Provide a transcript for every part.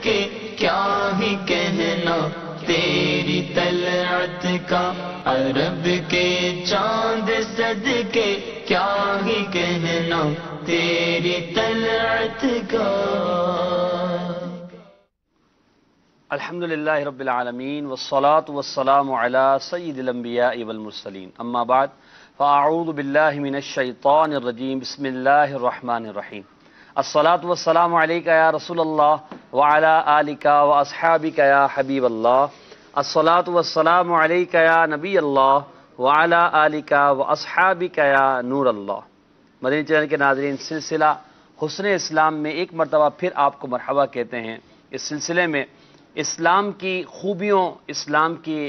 کے کیا ہی کہنا تیری طلعت کا، عرب کے چاند صدقے کیا ہی کہنا تیری طلعت کا۔ الحمدللہ رب العالمین والصلاة والسلام علی سید الانبیاء والمرسلین، اما بعد فاعوذ باللہ من الشیطان الرجیم، بسم اللہ الرحمن الرحیم۔ الصلاة والسلام علیکہ یا رسول اللہ وعلی آلکہ واصحابکہ یا حبیب اللہ، الصلاة والسلام علیکہ یا نبی اللہ وعلی آلکہ واصحابکہ یا نور اللہ۔ مدنی چینل کے ناظرین، سلسلہ حسن اسلام میں ایک مرتبہ پھر آپ کو مرحبا کہتے ہیں۔ اس سلسلے میں اسلام کی خوبیوں، اسلام کی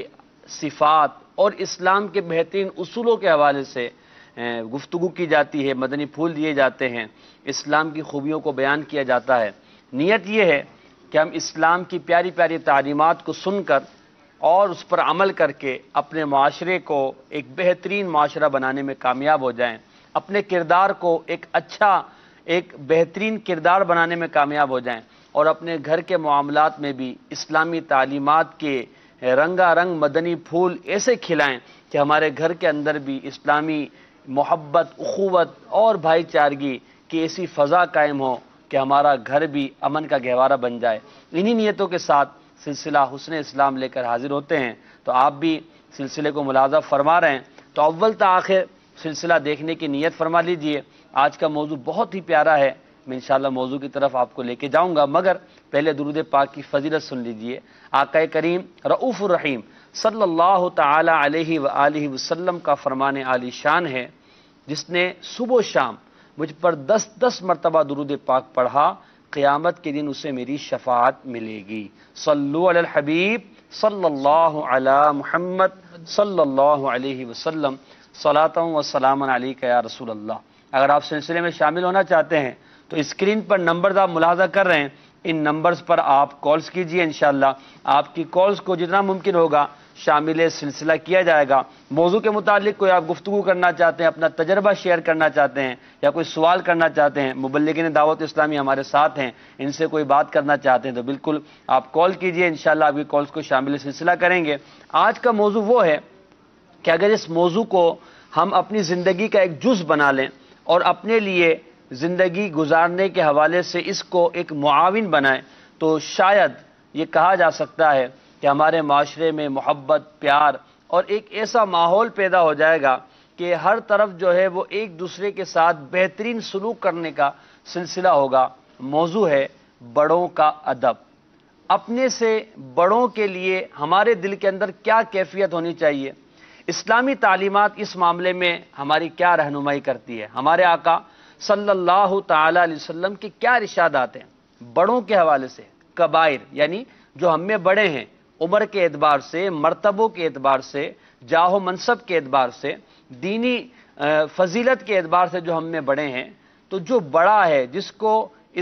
صفات اور اسلام کے بہترین اصولوں کے حوالے سے گفتگو کی جاتی ہے، مدنی پھول دیے جاتے ہیں، اسلام کی خوبیوں کو بیان کیا جاتا ہے۔ نیت یہ ہے کہ ہم اسلام کی پیاری پیاری تعلیمات کو سن کر اور اس پر عمل کر کے اپنے معاشرے کو ایک بہترین معاشرہ بنانے میں کامیاب ہو جائیں، اپنے کردار کو ایک بہترین کردار بنانے میں کامیاب ہو جائیں، اور اپنے گھر کے معاملات میں بھی اسلامی تعلیمات کے رنگا رنگ مدنی پھول ایسے کھلائیں کہ ہمارے گھر کے اندر بھی اسلامی محبت، اخوت اور بھائی چارگی کی ایسی فضا قائم ہو کہ ہمارا گھر بھی امن کا گہوارہ بن جائے۔ انہی نیتوں کے ساتھ سلسلہ حسن اسلام لے کر حاضر ہوتے ہیں، تو آپ بھی سلسلے کو ملاحظہ فرما رہے ہیں تو اول تا آخر سلسلہ دیکھنے کی نیت فرما لیجئے۔ آج کا موضوع بہت ہی پیارا ہے، میں انشاءاللہ موضوع کی طرف آپ کو لے کے جاؤں گا، مگر پہلے درود پاک کی فضیلت سن لیجئے۔ آقا کریم رؤوف الرحیم صلی اللہ تعالی علیہ وآلہ وسلم کا فرمان عالی شان ہے، جس نے صبح و شام مجھ پر 10 مرتبہ درود پاک پڑھا، قیامت کے دن اسے میری شفاعت ملے گی۔ صلو علی الحبیب صلی اللہ علی محمد صلی اللہ علیہ وسلم، صلاۃ و سلام علیکہ یا رسول اللہ۔ اگر آپ سلسلے میں شامل ہونا چاہتے ہیں تو اسکرین پر نمبرز آپ ملاحظہ کر رہے ہیں، ان نمبرز پر آپ کالز کیجئے، انشاءاللہ آپ کی کالز کو جتنا ممکن ہوگا شامل سلسلہ کیا جائے گا۔ موضوع کے متعلق کوئی آپ گفتگو کرنا چاہتے ہیں، اپنا تجربہ شیئر کرنا چاہتے ہیں، یا کوئی سوال کرنا چاہتے ہیں، مبلغین دعوت اسلامی ہمارے ساتھ ہیں، ان سے کوئی بات کرنا چاہتے ہیں تو بالکل آپ کال کیجئے، انشاءاللہ آپ کی کالز کو شامل سلسلہ کریں گے۔ آج کا موضوع وہ ہے کہ اگر اس موضوع کو ہم اپنی زندگی کا ایک جز بنا لیں اور اپنے لیے زندگی گزارنے کے حوالے سے اس کو ایک معاون بنائیں تو شاید یہ کہا جا سکتا ہے کہ ہمارے معاشرے میں محبت، پیار اور ایک ایسا ماحول پیدا ہو جائے گا کہ ہر طرف جو ہے وہ ایک دوسرے کے ساتھ بہترین سلوک کرنے کا سلسلہ ہوگا۔ موضوع ہے بڑوں کا ادب۔ اپنے سے بڑوں کے لیے ہمارے دل کے اندر کیا کیفیت ہونی چاہیے، اسلامی تعلیمات اس معاملے میں ہماری کیا رہنمائی کرتی ہے، ہمارے آقا صلی اللہ تعالی علیہ وسلم کے کیا ارشادات ہیں بڑوں کے حوالے سے۔ کبائر یعنی جو ہم میں بڑے ہیں، عمر کے اعتبار سے، مرتبوں کے اعتبار سے، جاہ و منصب کے اعتبار سے، دینی فضیلت کے اعتبار سے جو ہم میں بڑے ہیں، تو جو بڑا ہے، جس کو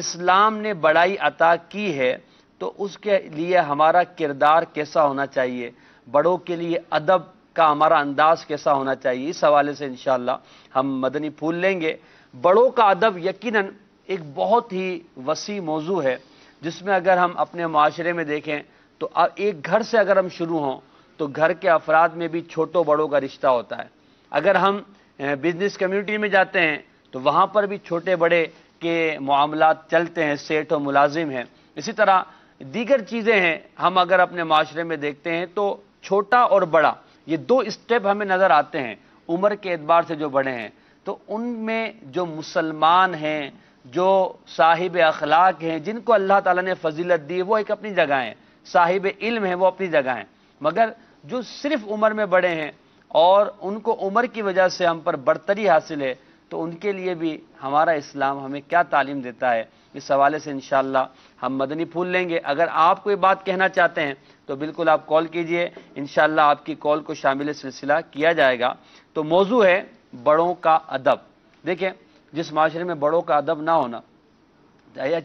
اسلام نے بڑائی عطا کی ہے، تو اس کے لیے ہمارا کردار کیسا ہونا چاہیے، بڑوں کے لیے ادب کا ہمارا انداز کیسا ہونا چاہیے، اس حوالے سے انشاءاللہ ہم مدنی پھول لیں گے۔ بڑوں کا ادب یقیناً ایک بہت ہی وسیع موضوع ہے، جس میں اگر ہم اپنے معاشرے میں دیکھیں تو ایک گھر سے اگر ہم شروع ہوں تو گھر کے افراد میں بھی چھوٹوں بڑوں کا رشتہ ہوتا ہے۔ اگر ہم بزنس کمیونٹی میں جاتے ہیں تو وہاں پر بھی چھوٹے بڑے کے معاملات چلتے ہیں، سیٹ و ملازم ہیں۔ اسی طرح دیگر چیزیں ہیں، ہم اگر اپنے معاشرے میں دیکھتے ہیں تو چھوٹا اور بڑا یہ 2 اسٹیپ ہمیں نظر آتے ہیں۔ عمر کے اعتبار سے جو بڑے ہیں تو ان میں جو مسلمان ہیں، جو صاحب اخلاق ہیں، جن کو اللہ تعالیٰ نے فضیلت دی، وہ ایک اپنی جگہ ہیں، صاحب علم ہیں وہ اپنی جگہ ہیں، مگر جو صرف عمر میں بڑے ہیں اور ان کو عمر کی وجہ سے ہم پر برتری حاصل ہے، تو ان کے لیے بھی ہمارا اسلام ہمیں کیا تعلیم دیتا ہے، اس حوالے سے انشاءاللہ ہم مدنی پھول لیں گے۔ اگر آپ کوئی بات کہنا چاہتے ہیں تو بالکل آپ کال کیجئے، انشاءاللہ آپ کی کال کو شامل سلسلہ کیا جائے گا۔ تو موضوع ہے بڑوں کا ادب۔ دیکھیں، جس معاشرے میں بڑوں کا ادب نہ ہونا،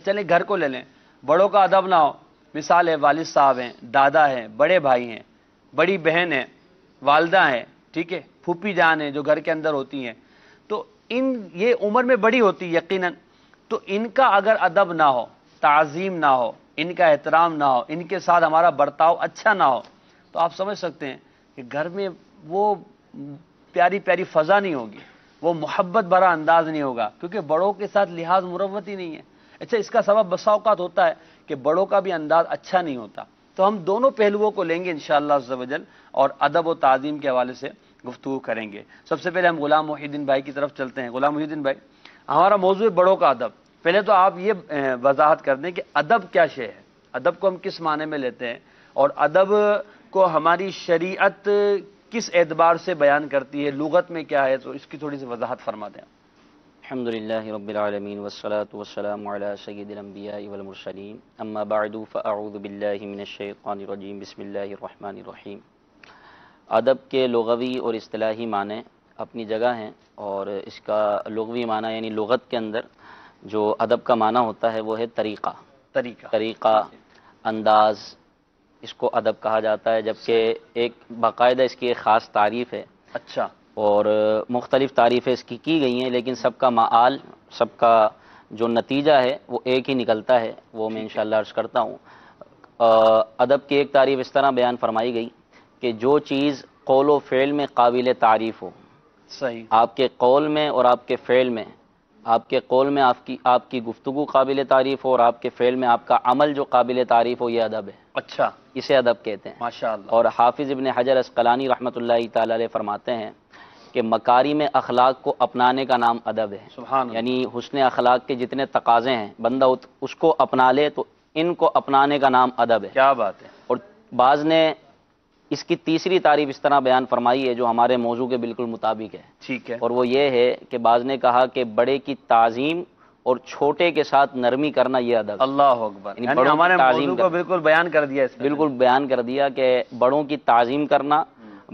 چلیں گھر کو لے لیں، بڑوں کا ادب نہ ہو، مثال ہے والد صاحب ہیں، دادا ہیں، بڑے بھائی ہیں، بڑی بہن ہیں، والدہ ہیں، ٹھیک ہے، پھوپھی جان ہیں جو گھر کے اندر ہوتی ہیں، تو یہ عمر میں بڑی ہوتی یقیناً، تو ان کا اگر ادب نہ ہو، تعظیم نہ ہو، ان کا احترام نہ ہو، ان کے ساتھ ہمارا برتاؤ اچھا نہ ہو، تو آپ سمجھ سکتے ہیں کہ گھر میں وہ پیاری پیاری فضا نہیں ہوگی، وہ محبت بھرا انداز نہیں ہوگا، کیونکہ بڑوں کے ساتھ لحاظ مروت ہی نہیں ہے۔ اچھا، اس کا سبب بسا اوقات ہوتا ہے کہ بڑوں کا بھی انداز اچھا نہیں ہوتا، تو ہم دونوں پہلوؤں کو لیں گے انشاءاللہ عز و جل اور ادب و تعظیم کے حوالے سے گفتگو کریں گے۔ سب سے پہلے ہم غلام محی الدین بھائی کی طرف چلتے ہیں۔ غلام محی الدین بھائی، ہمارا موضوع ہے بڑوں کا ادب۔ پہلے تو آپ یہ وضاحت کر دیں کہ ادب کیا شے ہے، ادب کو ہم کس معنی میں لیتے ہیں، اور ادب کو ہماری شریعت کس اعتبار سے بیان کرتی ہے، لغت میں کیا ہے، تو اس کی تھوڑی سی وضاحت فرما دیں۔ الحمدللہ رب العالمین والصلاة والسلام علی سید الانبیاء والمرسلین، اما بعد فاعوذ باللہ من الشیطان الرجیم، بسم اللہ الرحمن الرحیم۔ ادب کے لغوی اور اصطلاحی معنی اپنی جگہ ہیں، اور اس کا لغوی معنی یعنی لغت کے اندر جو ادب کا معنی ہوتا ہے وہ ہے طریقہ، انداز، اس کو ادب کہا جاتا ہے، جبکہ ایک باقاعدہ اس کی ایک خاص تعریف ہے۔ اچھا، اور مختلف تعریفیں اس کی گئی ہیں، لیکن سب کا معال، سب کا جو نتیجہ ہے وہ ایک ہی نکلتا ہے، وہ میں انشاءاللہ عرض کرتا ہوں۔ ادب کی ایک تعریف اس طرح بیان فرمائی گئی کہ جو چیز قول و فعل میں قابل تعریف ہو، صحیح، آپ کے قول میں اور آپ کے فعل میں، آپ کے قول میں آپ کی گفتگو قابل تعریف ہو، اور آپ کے فعل میں آپ کا عمل جو قابل تعریف ہو، یہ ادب ہے۔ اچھا، اسے ادب کہتے ہیں۔ ماشاءاللہ۔ اور حافظ ابن حجر عسقلانی رحمۃ اللہ تعالی علیہ فرماتے ہیں کہ مکارم اخلاق کو اپنانے کا نام ادب ہے۔ سبحان اللہ۔ یعنی حسن اخلاق کے جتنے تقاضے ہیں، بندہ اس کو اپنا لے تو ان کو اپنانے کا نام ادب ہے۔ کیا بات ہے۔ اور بعض نے اس کی تیسری تعریف اس طرح بیان فرمائی ہے جو ہمارے موضوع کے بالکل مطابق ہے، ٹھیک ہے، اور وہ یہ ہے کہ بعض نے کہا کہ بڑے کی تعظیم اور چھوٹے کے ساتھ نرمی کرنا یہ ادب ہے۔ اللہ اکبر، یعنی یعنی بڑوں کی ہمارے تعظیم موضوع کو بالکل بیان کر دیا اس میں۔ بالکل بیان کر دیا کہ بڑوں کی تعظیم کرنا،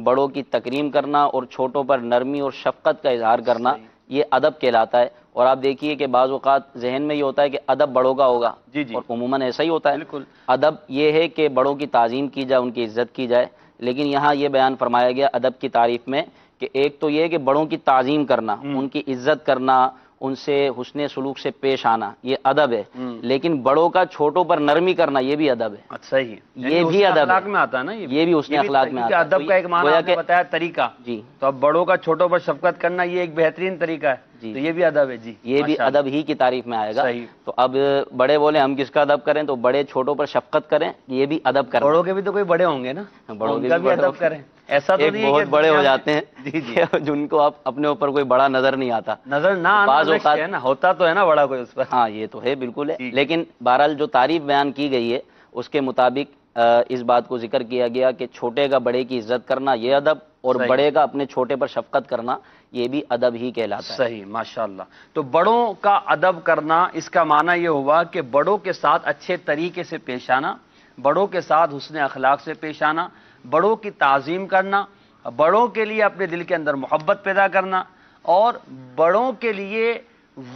بڑوں کی تکریم کرنا اور چھوٹوں پر نرمی اور شفقت کا اظہار کرنا، یہ ادب کہلاتا ہے۔ اور آپ دیکھیے کہ بعض اوقات ذہن میں یہ ہوتا ہے کہ ادب بڑوں کا ہوگا، جی جی، اور عموماً ایسا ہی ہوتا ہے۔ بالکل۔ ادب یہ ہے کہ بڑوں کی تعظیم کی جائے، ان کی عزت کی جائے، لیکن یہاں یہ بیان فرمایا گیا ادب کی تعریف میں کہ ایک تو یہ کہ بڑوں کی تعظیم کرنا، ان کی عزت کرنا، ان سے حسن سلوک سے پیش آنا، یہ ادب ہے، لیکن بڑوں کا چھوٹوں پر نرمی کرنا یہ بھی ادب ہے۔ اچھا ہی، یہ بھی ادب اخلاق ہے، میں آتا ہے نا، یہ بھی حسن اخلاق میں آتا ہے۔ ادب کا ایک معنی گویا آپ نے کہ بتایا طریقہ، جی تو اب بڑوں کا چھوٹوں پر شفقت کرنا یہ ایک بہترین طریقہ ہے، جی، تو یہ بھی ادب ہے۔ جی، یہ بھی ادب ہی کی تعریف میں آئے گا۔ صحیح۔ تو اب بڑے بولے ہم کس کا ادب کریں، تو بڑے چھوٹوں پر شفقت کریں، یہ بھی ادب کرنا۔ بڑوں کے بھی تو کوئی بڑے ہوں گے نا، بڑوں ان کے کا بھی بھی ادب کریں، ایسا تو ایک نہیں ہے بہت کہ بڑے ہو دنیا میں- جاتے ہیں جی جی، جن کو آپ اپنے اوپر کوئی بڑا نظر نہیں آتا، نظر نہ آنا بعض نقش اوقات ہے نا، ہوتا تو ہے نا بڑا کوئی اس پر۔ ہاں یہ تو ہے، بالکل ہے، جی۔ لیکن بہرحال جو تعریف بیان کی گئی ہے اس کے مطابق اس بات کو ذکر کیا گیا کہ چھوٹے کا بڑے کی عزت کرنا یہ ادب، اور صحیح۔ بڑے کا اپنے چھوٹے پر شفقت کرنا یہ بھی ادب ہی کہلاتا ہے۔ صحیح، ماشاءاللہ۔ تو بڑوں کا ادب کرنا، اس کا معنی یہ ہوا کہ بڑوں کے ساتھ اچھے طریقے سے پیش آنا، بڑوں کے ساتھ حسن اخلاق سے پیش آنا، بڑوں کی تعظیم کرنا، بڑوں کے لیے اپنے دل کے اندر محبت پیدا کرنا، اور بڑوں کے لیے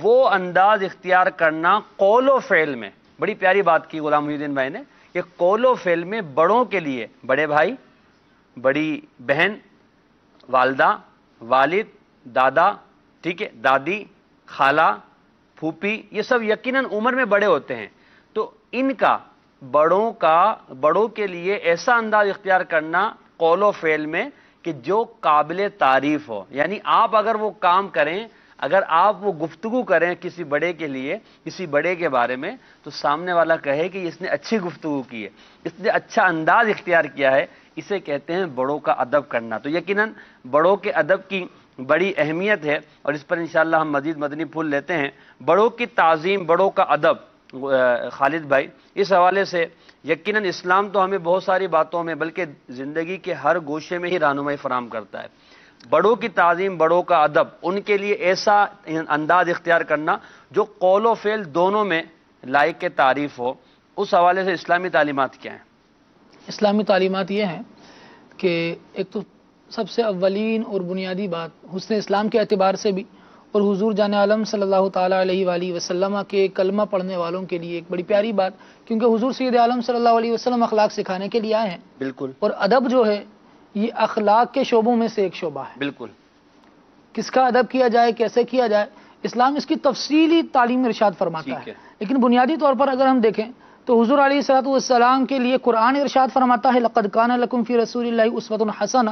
وہ انداز اختیار کرنا قول و فعل میں۔ بڑی پیاری بات کی غلام محی الدین بھائی نے کہ قول و فعل میں بڑوں کے لیے، بڑے بھائی، بڑی بہن، والدہ، والد، دادا، ٹھیک ہے، دادی، خالہ، پھوپھی، یہ سب یقیناً عمر میں بڑے ہوتے ہیں، تو ان کا بڑوں کے لیے ایسا انداز اختیار کرنا قول و فعل میں کہ جو قابل تعریف ہو۔ یعنی آپ اگر وہ کام کریں، اگر آپ وہ گفتگو کریں کسی بڑے کے لیے، کسی بڑے کے بارے میں، تو سامنے والا کہے کہ اس نے اچھی گفتگو کی ہے، اس نے اچھا انداز اختیار کیا ہے، اسے کہتے ہیں بڑوں کا ادب کرنا۔ تو یقیناً بڑوں کے ادب کی بڑی اہمیت ہے، اور اس پر انشاءاللہ ہم مزید مدنی پھول لیتے ہیں۔ بڑوں کی تعظیم، بڑوں کا ادب، خالد بھائی، اس حوالے سے یقیناً اسلام تو ہمیں بہت ساری باتوں میں بلکہ زندگی کے ہر گوشے میں ہی رہنمائی فراہم کرتا ہے۔ بڑوں کی تعظیم، بڑوں کا ادب، ان کے لیے ایسا انداز اختیار کرنا جو قول و فعل دونوں میں لائق کے تعریف ہو، اس حوالے سے اسلامی تعلیمات کیا ہیں؟ اسلامی تعلیمات یہ ہیں کہ ایک تو سب سے اولین اور بنیادی بات حسن اسلام کے اعتبار سے بھی، اور حضور جان عالم صلی اللہ تعالیٰ علیہ وآلہ وسلم کے کلمہ پڑھنے والوں کے لیے ایک بڑی پیاری بات، کیونکہ حضور سید عالم صلی اللہ علیہ وسلم اخلاق سکھانے کے لیے آئے ہیں، بالکل، اور ادب جو ہے یہ اخلاق کے شعبوں میں سے ایک شعبہ ہے۔ بالکل، کس کا ادب کیا جائے، کیسے کیا جائے، اسلام اس کی تفصیلی تعلیم ارشاد فرماتا ٹھیک ہے۔ ہے۔ لیکن بنیادی طور پر اگر ہم دیکھیں تو حضور علیہ الصلوۃ والسلام کے لیے قرآن ارشاد فرماتا ہے لقد کان لکم فی رسول اللہ اسوۃ حسنہ،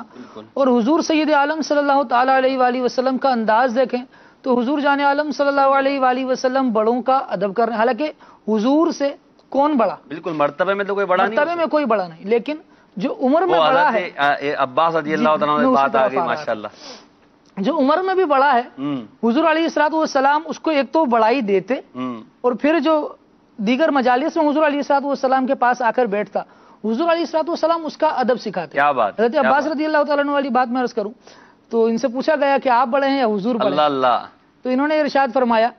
اور حضور سید عالم صلی اللہ تعالی علیہ وآلہ وسلم کا انداز دیکھیں تو حضور جان عالم صلی اللہ علیہ وآلہ وسلم بڑوں کا ادب کر رہے ہیں. حالانکہ حضور سے کون بڑا؟ بالکل مرتبے میں تو کوئی بڑا نہیں، مرتبے میں کوئی بڑا نہیں، لیکن جو عمر میں بڑا ہے، عباس رضی اللہ تعالیٰ عنہ بات آ گئی ماشاءاللہ، جو عمر میں بھی بڑا ہے حضور علیہ الصلوۃ والسلام اس کو ایک تو بڑائی دیتے، اور پھر جو دیگر مجالس میں حضور علیہ الصلوۃ والسلام کے پاس آ کر بیٹھتا حضور علیہ الصلوۃ والسلام اس کا ادب سکھاتے. کیا بات، حضرت عباس رضی اللہ تعالیٰ عنہ والی بات میں عرض کروں تو ان سے پوچھا گیا کہ آپ بڑے ہیں یا حضور بڑے؟ اللہ اللہ، تو انہوں نے ارشاد فرمایا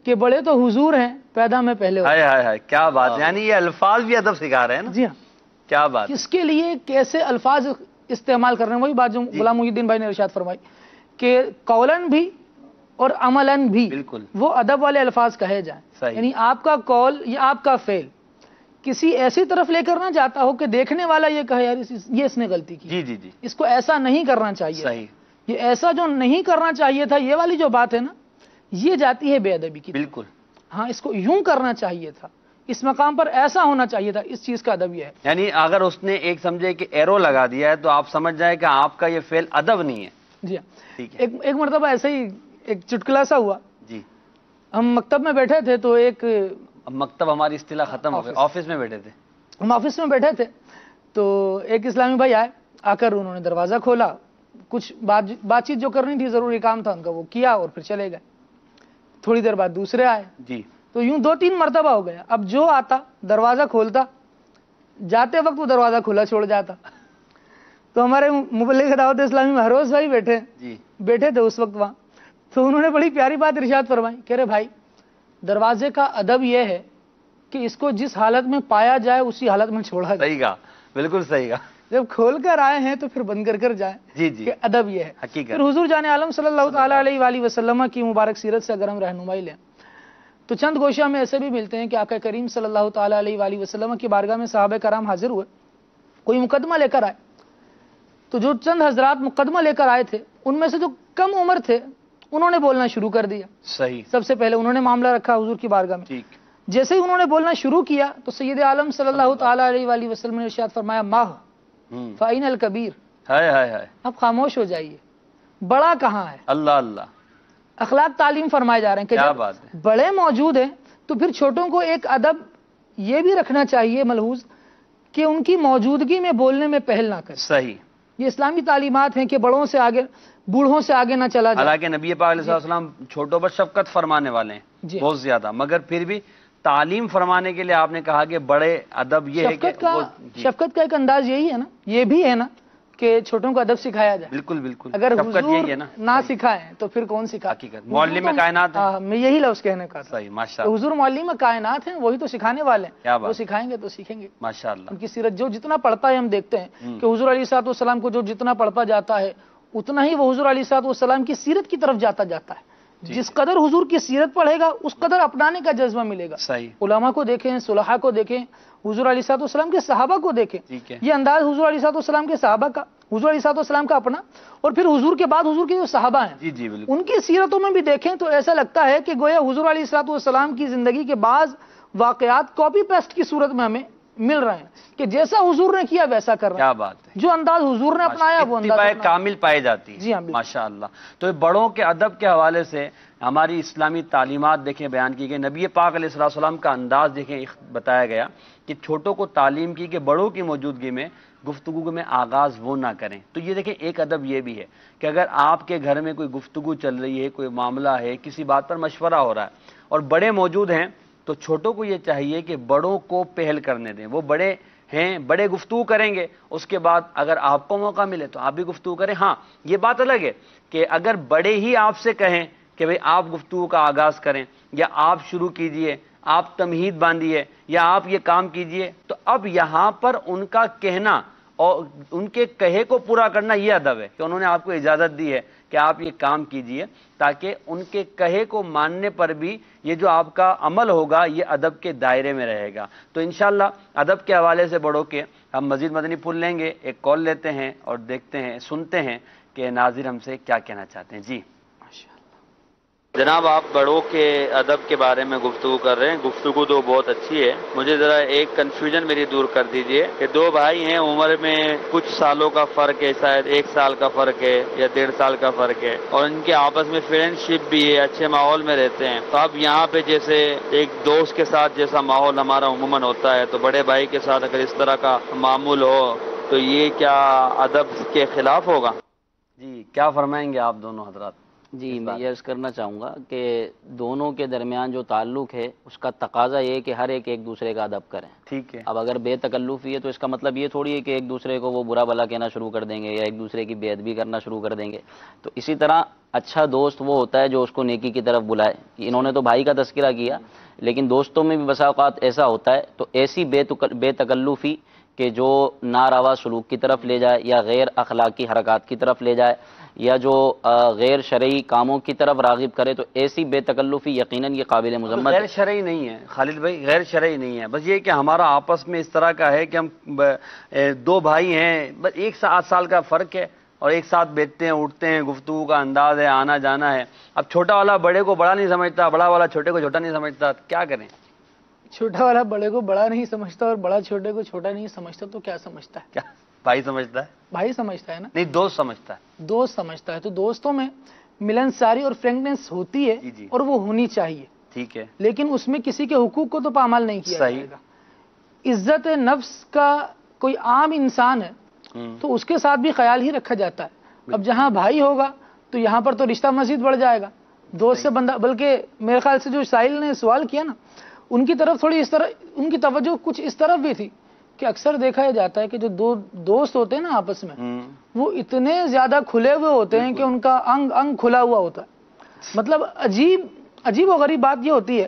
کہ بڑے تو حضور ہیں، پیدا میں پہلے ہوئے. ہائے ہائے ہائے، کیا بات، یعنی یہ الفاظ بھی ادب سکھا رہے ہیں نا. جی ہاں، کیا بات، کس کے لیے کیسے الفاظ استعمال کر رہے ہیں، وہی بات جو غلام محی الدین بھائی نے ارشاد فرمائی کہ قولن بھی اور عملاً بھی بالکل وہ ادب والے الفاظ کہے جائیں. یعنی آپ کا قول یا آپ کا فعل کسی ایسی طرف لے کر نہ جاتا ہو کہ دیکھنے والا یہ کہے یار یہ اس نے غلطی کی، جی جی جی، اس کو ایسا نہیں کرنا چاہیے، صحیح، یہ ایسا جو نہیں کرنا چاہیے تھا، یہ والی جو بات ہے نا، یہ جاتی ہے بے ادبی کی. بالکل، ہاں اس کو یوں کرنا چاہیے تھا، اس مقام پر ایسا ہونا چاہیے تھا، اس چیز کا ادب یہ ہے. یعنی اگر اس نے ایک سمجھے کہ ایرو لگا دیا ہے تو آپ سمجھ جائیں کہ آپ کا یہ فعل ادب نہیں ہے. جی ہاں، ٹھیک ہے، ایک مرتبہ ایسے ہی ایک چٹکلا سا ہوا. جی، ہم مکتب میں بیٹھے تھے تو ایک اب مکتب ہماری اصطلاح ختم ہو گئی، آفس میں بیٹھے تھے. ہم آفس میں بیٹھے تھے تو ایک اسلامی بھائی آئے، آ کر انہوں نے دروازہ کھولا، کچھ بات چیت جو کرنی تھی، ضروری کام تھا ان کا، وہ کیا اور پھر چلے گئے. تھوڑی دیر بعد دوسرے آئے، جی، تو یوں 2-3 مرتبہ ہو گیا. اب جو آتا دروازہ کھولتا، جاتے وقت وہ دروازہ کھلا چھوڑ جاتا. تو ہمارے مبلغ دعوت اسلامی مہروز بھائی بیٹھے تھے اس وقت وہاں، تو انہوں نے بڑی پیاری بات ارشاد فرمائی، کہہ رہے بھائی دروازے کا ادب یہ ہے کہ اس کو جس حالت میں پایا جائے اسی حالت میں چھوڑا جائے. صحیح کہا، بالکل صحیح کہا. جب کھول کر آئے ہیں تو پھر بند کر کر جائیں. جی جی، کہ ادب یہ ہے حقیقت. پھر حضور جان عالم صلی اللہ تعالی علیہ وآلہ وسلم کی مبارک سیرت سے اگر ہم رہنمائی لیں تو چند گوشہ میں ایسے بھی ملتے ہیں کہ آقا کریم صلی اللہ تعالی علیہ وآلہ وسلم کی بارگاہ میں صحابہ کرام حاضر ہوئے، کوئی مقدمہ لے کر آئے. تو جو چند حضرات مقدمہ لے کر آئے تھے ان میں سے جو کم عمر تھے انہوں نے بولنا شروع کر دیا. صحیح، سب سے پہلے انہوں نے معاملہ رکھا حضور کی بارگاہ میں. ٹھیک، جیسے ہی انہوں نے بولنا شروع کیا تو سید عالم صلی اللہ تعالی علیہ وآلہ وسلم نے ارشاد فرمایا ماہ فائن الکبیر، ہائے ہائے ہائے، اب خاموش ہو جائیے، بڑا کہاں ہے. اللہ اللہ، اخلاق تعلیم فرمائے جا رہے ہیں کہ کیا جب بات ہے. بڑے موجود ہیں تو پھر چھوٹوں کو ایک ادب یہ بھی رکھنا چاہیے ملحوظ کہ ان کی موجودگی میں بولنے میں پہل نہ کریں. صحیح، یہ اسلامی تعلیمات ہیں کہ بڑوں سے آگے، بوڑھوں سے آگے نہ چلا جائے. حالانکہ نبی پاک علیہ السلام چھوٹوں پر شفقت فرمانے والے ہیں بہت زیادہ، مگر پھر بھی تعلیم فرمانے کے لیے آپ نے کہا کہ بڑے ادب یہ ہے کہ شفقت کا ایک انداز یہی ہے نا، یہ بھی ہے نا کہ چھوٹوں کو ادب سکھایا جائے. بالکل بالکل، اگر شفقت حضور یہی ہے نا، نہ سکھائیں تو پھر کون سکھائے. حقیقت معلم کائنات ہے. میں یہی لفظ کہنے کا تھا. صحیح، ماشاءاللہ، حضور معلم کائنات ہیں، وہی تو سکھانے والے کیا ہیں، بات. وہ سکھائیں گے تو سیکھیں گے. ماشاءاللہ، ان کی سیرت جو جتنا پڑھتا ہے ہم دیکھتے ہیں کہ حضور علیہ الصلوۃ والسلام کو جو جتنا پڑھتا جاتا ہے اتنا ہی وہ حضور علیہ الصلوۃ والسلام کی سیرت کی طرف جاتا ہے. جس قدر حضور کی سیرت پڑھے گا اس قدر اپنانے کا جذبہ ملے گا. صحیح، علماء کو دیکھیں، صلحاء کو دیکھیں، حضور علیہ الصلوۃ والسلام کے صحابہ کو دیکھیں. ٹھیک ہے، یہ انداز حضور علیہ الصلوۃ والسلام کے صحابہ کا، حضور علیہ الصلوۃ والسلام کا اپنا، اور پھر حضور کے بعد حضور کے جو صحابہ ہیں جی جی بالکل، ان کی سیرتوں میں بھی دیکھیں تو ایسا لگتا ہے کہ گویا حضور علیہ الصلوۃ والسلام کی زندگی کے بعض واقعات کاپی پیسٹ کی صورت میں ہمیں مل رہے ہیں کہ جیسا حضور نے کیا ویسا کر رہے ہیں. کیا بات ہے. جو انداز حضور نے اپنایا وہ انداز اتباع کامل پائی جاتی ہے. جی ہاں، ماشاء اللہ. تو بڑوں کے ادب کے حوالے سے ہماری اسلامی تعلیمات دیکھیں بیان کی گئی. نبی پاک علیہ السلام کا انداز دیکھیں بتایا گیا کہ چھوٹوں کو تعلیم کی کہ بڑوں کی موجودگی میں گفتگو میں آغاز وہ نہ کریں. تو یہ دیکھیں ایک ادب یہ بھی ہے کہ اگر آپ کے گھر میں کوئی گفتگو چل رہی ہے، کوئی معاملہ ہے، کسی بات پر مشورہ ہو رہا ہے اور بڑے موجود ہیں تو چھوٹوں کو یہ چاہیے کہ بڑوں کو پہل کرنے دیں. وہ بڑے ہیں، بڑے گفتگو کریں گے، اس کے بعد اگر آپ کو موقع ملے تو آپ بھی گفتگو کریں. ہاں یہ بات الگ ہے کہ اگر بڑے ہی آپ سے کہیں کہ بھئی آپ گفتگو کا آغاز کریں یا آپ شروع کیجئے، آپ تمہید باندھیے یا آپ یہ کام کیجئے، تو اب یہاں پر ان کا کہنا اور ان کے کہے کو پورا کرنا یہ ادب ہے کہ انہوں نے آپ کو اجازت دی ہے کہ آپ یہ کام کیجئے، تاکہ ان کے کہے کو ماننے پر بھی یہ جو آپ کا عمل ہوگا یہ ادب کے دائرے میں رہے گا. تو انشاءاللہ ادب کے حوالے سے بڑوں کے ہم مزید مدنی پھول لیں گے. ایک کال لیتے ہیں اور دیکھتے ہیں، سنتے ہیں کہ ناظر ہم سے کیا کہنا چاہتے ہیں. جی جناب آپ بڑوں کے ادب کے بارے میں گفتگو کر رہے ہیں، گفتگو تو بہت اچھی ہے، مجھے ذرا ایک کنفیوژن میری دور کر دیجئے کہ دو بھائی ہیں، عمر میں کچھ سالوں کا فرق ہے، شاید 1 سال کا فرق ہے یا 1.5 سال کا فرق ہے، اور ان کے آپس میں فرینڈ شپ بھی ہے، اچھے ماحول میں رہتے ہیں، تو اب یہاں پہ جیسے ایک دوست کے ساتھ جیسا ماحول ہمارا عموماً ہوتا ہے، تو بڑے بھائی کے ساتھ اگر اس طرح کا معمول ہو تو یہ کیا ادب کے خلاف ہوگا؟ جی کیا فرمائیں گے آپ دونوں حضرات؟ جی میں یہ عرض کرنا چاہوں گا کہ دونوں کے درمیان جو تعلق ہے اس کا تقاضا یہ ہے کہ ہر ایک دوسرے کا ادب کریں. ٹھیک ہے. اب اگر بے تکلفی ہے تو اس کا مطلب یہ تھوڑی ہے کہ ایک دوسرے کو وہ برا بھلا کہنا شروع کر دیں گے یا ایک دوسرے کی بے ادبی کرنا شروع کر دیں گے. تو اسی طرح اچھا دوست وہ ہوتا ہے جو اس کو نیکی کی طرف بلائے. انہوں نے تو بھائی کا تذکرہ کیا، لیکن دوستوں میں بھی بسا اوقات ایسا ہوتا ہے، تو ایسی بے تکلفی کہ جو ناروا سلوک کی طرف لے جائے یا غیر اخلاقی حرکات کی طرف لے جائے یا جو غیر شرعی کاموں کی طرف راغب کرے، تو ایسی بے تکلفی یقیناً یہ قابل مذمت ہے. غیر شرعی نہیں ہے خالد بھائی، غیر شرعی نہیں ہے، بس یہ کہ ہمارا آپس میں اس طرح کا ہے کہ ہم دو بھائی ہیں، بس 1 سال کا فرق ہے اور ایک ساتھ بیٹھتے ہیں اٹھتے ہیں، گفتگو کا انداز ہے، آنا جانا ہے. اب چھوٹا والا بڑے کو بڑا نہیں سمجھتا، بڑا والا چھوٹے کو چھوٹا نہیں سمجھتا، کیا کریں؟ چھوٹا والا بڑے کو بڑا نہیں سمجھتا اور بڑا چھوٹے کو چھوٹا نہیں سمجھتا تو کیا سمجھتا ہے؟ کیا بھائی سمجھتا ہے؟ بھائی سمجھتا ہے نا. نہیں، دوست سمجھتا ہے. دوست سمجھتا ہے. تو دوستوں میں ملنساری اور فرینکنس ہوتی ہے جی. اور وہ ہونی چاہیے. ٹھیک ہے. لیکن اس میں کسی کے حقوق کو تو پامال نہیں کیا صحیح. جائے گا. عزت نفس کا کوئی عام انسان ہے تو اس کے ساتھ بھی خیال ہی رکھا جاتا ہے. اب جہاں بھائی ہوگا تو یہاں پر تو رشتہ مزید بڑھ جائے گا. دوست سے بندہ، بلکہ میرے خیال سے جو سائل نے سوال کیا نا، ان کی طرف تھوڑی اس طرح ان کی توجہ کچھ اس طرف بھی تھی کہ اکثر دیکھا جاتا ہے کہ جو دو دوست ہوتے ہیں نا آپس میں، وہ اتنے زیادہ کھلے ہوئے ہوتے ہیں کہ ان کا انگ انگ کھلا ہوا ہوتا ہے. مطلب عجیب و غریب بات یہ ہوتی ہے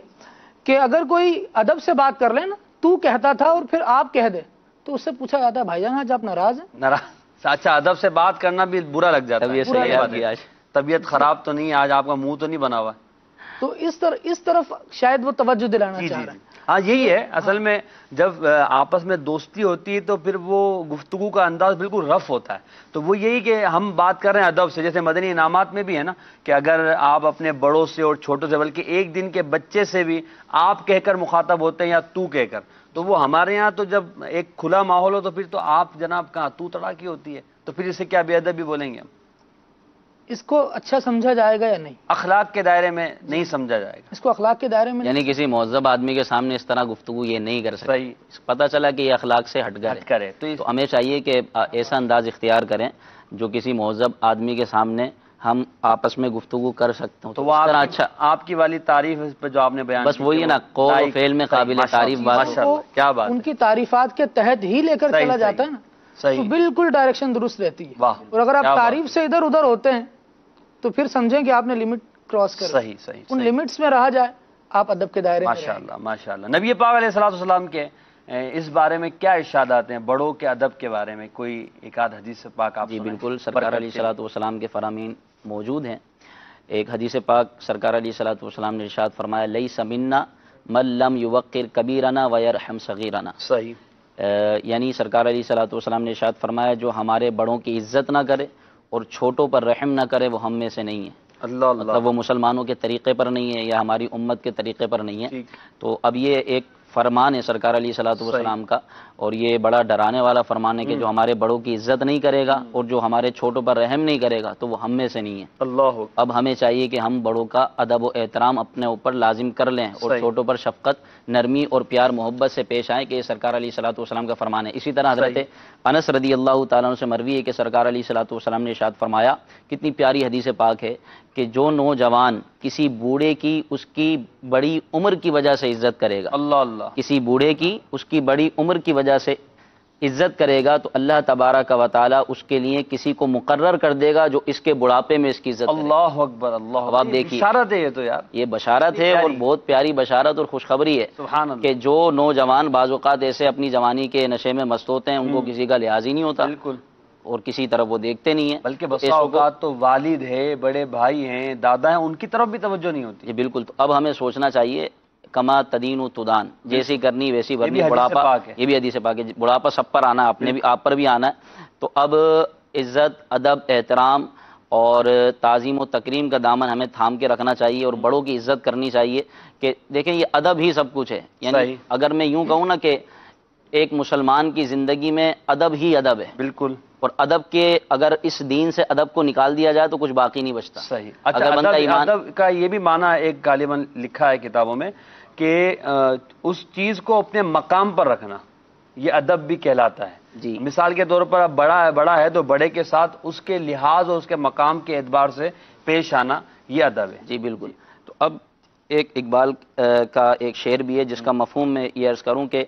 کہ اگر کوئی ادب سے بات کر لے نا، تو کہتا تھا اور پھر آپ کہہ دے، تو اس سے پوچھا جاتا ہے بھائی جان آج آپ ناراض ہیں؟ ناراض؟ اچھا، ادب سے بات کرنا بھی برا لگ جاتا ہے. طبیعت طبیعت خراب تو نہیں ہے آج، آپ کا منہ تو نہیں بنا ہوا؟ تو اس طرف شاید وہ توجہ دلانا چاہ رہا ہے. ہاں یہی ہے اصل میں، جب آپس میں دوستی ہوتی ہے تو پھر وہ گفتگو کا انداز بالکل رف ہوتا ہے. تو وہ یہی کہ ہم بات کر رہے ہیں ادب سے، جیسے مدنی انعامات میں بھی ہے نا کہ اگر آپ اپنے بڑوں سے اور چھوٹوں سے، بلکہ ایک دن کے بچے سے بھی آپ کہہ کر مخاطب ہوتے ہیں یا تو کہہ کر، تو وہ ہمارے یہاں تو جب ایک کھلا ماحول ہو تو پھر تو آپ جناب کہاں تو تڑا کی ہوتی ہے، تو پھر اسے کیا بے ادب بھی بولیں گے ہم؟ اس کو اچھا سمجھا جائے گا یا نہیں؟ اخلاق کے دائرے میں نہیں سمجھا جائے گا. اس کو اخلاق کے دائرے میں یعنی کسی مہذب آدمی کے سامنے اس طرح گفتگو یہ نہیں کر سکتے. صحیح. پتہ چلا کہ یہ اخلاق سے ہٹ کرے تو ہمیں چاہیے کہ ایسا انداز اختیار کریں جو کسی مہذب آدمی کے سامنے ہم آپس میں گفتگو کر سکتے ہوں. تو وہ اچھا آپ کی والی تعریف پہ جو آپ نے بیان، بس وہی ہے نا، قول و فعل میں قابل تعریف بات. کیا بات، ان کی تعریفات کے تحت ہی لے کر چلا جاتا ہے نا، تو بالکل ڈائریکشن درست رہتی ہے. اور اگر آپ تعریف سے ادھر ادھر ہوتے ہیں تو پھر سمجھیں کہ آپ نے لمٹ کراس کر. صحیح. ان لمٹس میں رہا جائے، آپ ادب کے دائرے میں. ماشاءاللہ. نبی پاک علیہ الصلوۃ والسلام کے اس بارے میں کیا ارشادات ہیں بڑوں کے ادب کے بارے میں؟ کوئی ایک آدھ حدیث پاک آپ؟ جی بالکل، سرکار علیہ الصلوۃ والسلام کے فرامین موجود ہیں. ایک حدیث پاک سرکار علیہ الصلوۃ والسلام نے ارشاد فرمایا، لیس منا من لم یوقر کبیرنا ویرحم صغیرنا. صحیح. یعنی سرکار علیہ الصلوۃ والسلام نے ارشاد فرمایا جو ہمارے بڑوں کی عزت نہ کرے اور چھوٹوں پر رحم نہ کرے وہ ہم میں سے نہیں ہے. اللہ. مطلب وہ مسلمانوں کے طریقے پر نہیں ہے یا ہماری امت کے طریقے پر نہیں ہے. تو اب یہ ایک فرمان ہے سرکار علیہ الصلوۃ والسلام کا، اور یہ بڑا ڈرانے والا فرمان ہے کہ جو ہمارے بڑوں کی عزت نہیں کرے گا اور جو ہمارے چھوٹوں پر رحم نہیں کرے گا تو وہ ہم میں سے نہیں ہے. اللہ. اب ہمیں چاہیے کہ ہم بڑوں کا ادب و احترام اپنے اوپر لازم کر لیں اور چھوٹوں پر شفقت، نرمی اور پیار محبت سے پیش آئیں، کہ یہ سرکار علیہ الصلوۃ والسلام کا فرمان ہے. اسی طرح حضرت انس رضی اللہ تعالیٰ عنہ سے مروی ہے کہ سرکار علیہ الصلوۃ والسلام نے ارشاد فرمایا، کتنی پیاری حدیث پاک ہے، کہ جو نوجوان کسی بوڑھے کی اس کی بڑی عمر کی وجہ سے عزت کرے گا، اللہ، کسی بوڑھے کی اس کی بڑی عمر کی وجہ سے عزت کرے گا تو اللہ تبارک و تعالیٰ اس کے لیے کسی کو مقرر کر دے گا جو اس کے بڑھاپے میں اس کی عزت کرے. اللہ اکبر. اللہ. آپ دیکھیے، بشارت ہے یہ تو یار، یہ بشارت ہے اور بہت پیاری بشارت اور خوشخبری ہے. سبحان اللہ. کہ جو نوجوان بعض اوقات ایسے اپنی جوانی کے نشے میں مست ہوتے ہیں، ان کو کسی کا لحاظ ہی نہیں ہوتا. بالکل. اور کسی طرف وہ دیکھتے نہیں ہیں، بلکہ بسا اوقات تو والد ہے، بڑے بھائی ہیں، دادا ہیں، ان کی طرف بھی توجہ نہیں ہوتی. جی بالکل. تو اب ہمیں سوچنا چاہیے کما تدین و تدان، جیسی کرنی ویسی برنی. بڑھاپا، یہ بھی حدیث پاک ہے، بڑھاپا سب پر آنا ہے، آپ پر بھی آنا ہے. تو اب عزت، ادب، احترام اور تعظیم و تکریم کا دامن ہمیں تھام کے رکھنا چاہیے اور بڑوں کی عزت کرنی چاہیے کہ دیکھیں یہ ادب ہی سب کچھ ہے. یعنی اگر میں یوں کہوں نا کہ ایک مسلمان کی زندگی میں ادب ہی ادب ہے. بالکل. اور ادب کے اگر اس دین سے ادب کو نکال دیا جائے تو کچھ باقی نہیں بچتا. صحیح. اگر بندہ ایمان ادب کا یہ بھی معنی ایک غالباً لکھا ہے کتابوں میں کہ اس چیز کو اپنے مقام پر رکھنا یہ ادب بھی کہلاتا ہے. جی مثال کے طور پر اب بڑا ہے تو بڑے کے ساتھ اس کے لحاظ اور اس کے مقام کے اعتبار سے پیش آنا یہ ادب ہے. جی بالکل. تو اب ایک اقبال کا ایک شعر بھی ہے جس کا مفہوم میں یہ عرض کروں کہ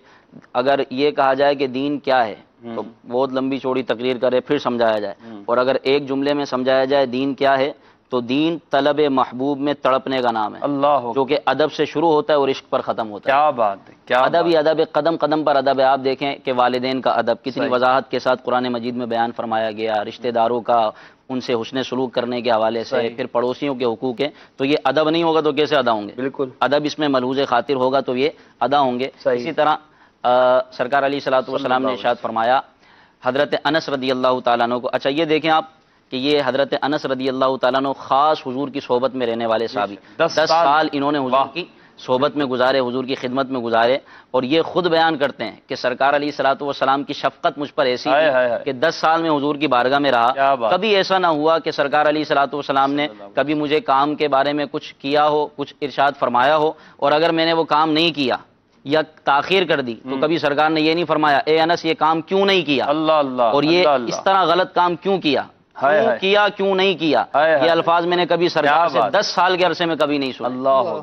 اگر یہ کہا جائے کہ دین کیا ہے تو بہت لمبی چوڑی تقریر کرے پھر سمجھایا جائے، اور اگر ایک جملے میں سمجھایا جائے دین کیا ہے تو دین طلب محبوب میں تڑپنے کا نام ہے. اللہ جو کہ ادب سے شروع ہوتا ہے اور عشق پر ختم ہوتا ہے. کیا بات ہے. کیا ادب ہی ادب ہے، قدم قدم پر ادب ہے. آپ دیکھیں کہ والدین کا ادب کتنی وضاحت کے ساتھ قرآن مجید میں بیان فرمایا گیا، رشتہ داروں کا ان سے حسن سلوک کرنے کے حوالے سے، پھر پڑوسیوں کے حقوق ہیں. تو یہ ادب نہیں ہوگا تو کیسے ادا ہوں گے؟ بالکل. ادب اس میں ملحوظ خاطر ہوگا تو یہ ادا ہوں گے. اسی طرح سرکار علیہ الصلوۃ والسلام نے ارشاد فرمایا حضرت انس رضی اللہ تعالیٰ عنہ کو. اچھا یہ دیکھیں آپ کہ یہ حضرت انس رضی اللہ تعالیٰ عنہ خاص حضور کی صحبت میں رہنے والے صحابی، 10 سال انہوں نے حضور کی صحبت میں گزارے، حضور کی خدمت میں گزارے، اور یہ خود بیان کرتے ہیں کہ سرکار علیہ الصلوۃ والسلام کی شفقت مجھ پر ایسی تھی کہ 10 سال میں حضور کی بارگاہ میں رہا، کبھی ایسا نہ ہوا کہ سرکار علیہ الصلوۃ والسلام نے کبھی مجھے کام کے بارے میں کچھ کیا ہو، کچھ ارشاد فرمایا ہو، اور اگر میں نے وہ کام نہیں کیا یا تاخیر کر دی تو کبھی سرکار نے یہ نہیں فرمایا اے انس یہ کام کیوں نہیں کیا، اللہ اللہ، اور یہ اس طرح غلط کام کیوں کیا، کیوں نہیں کیا. یہ الفاظ میں نے کبھی سرکار سے 10 سال کے عرصے میں کبھی نہیں سنا.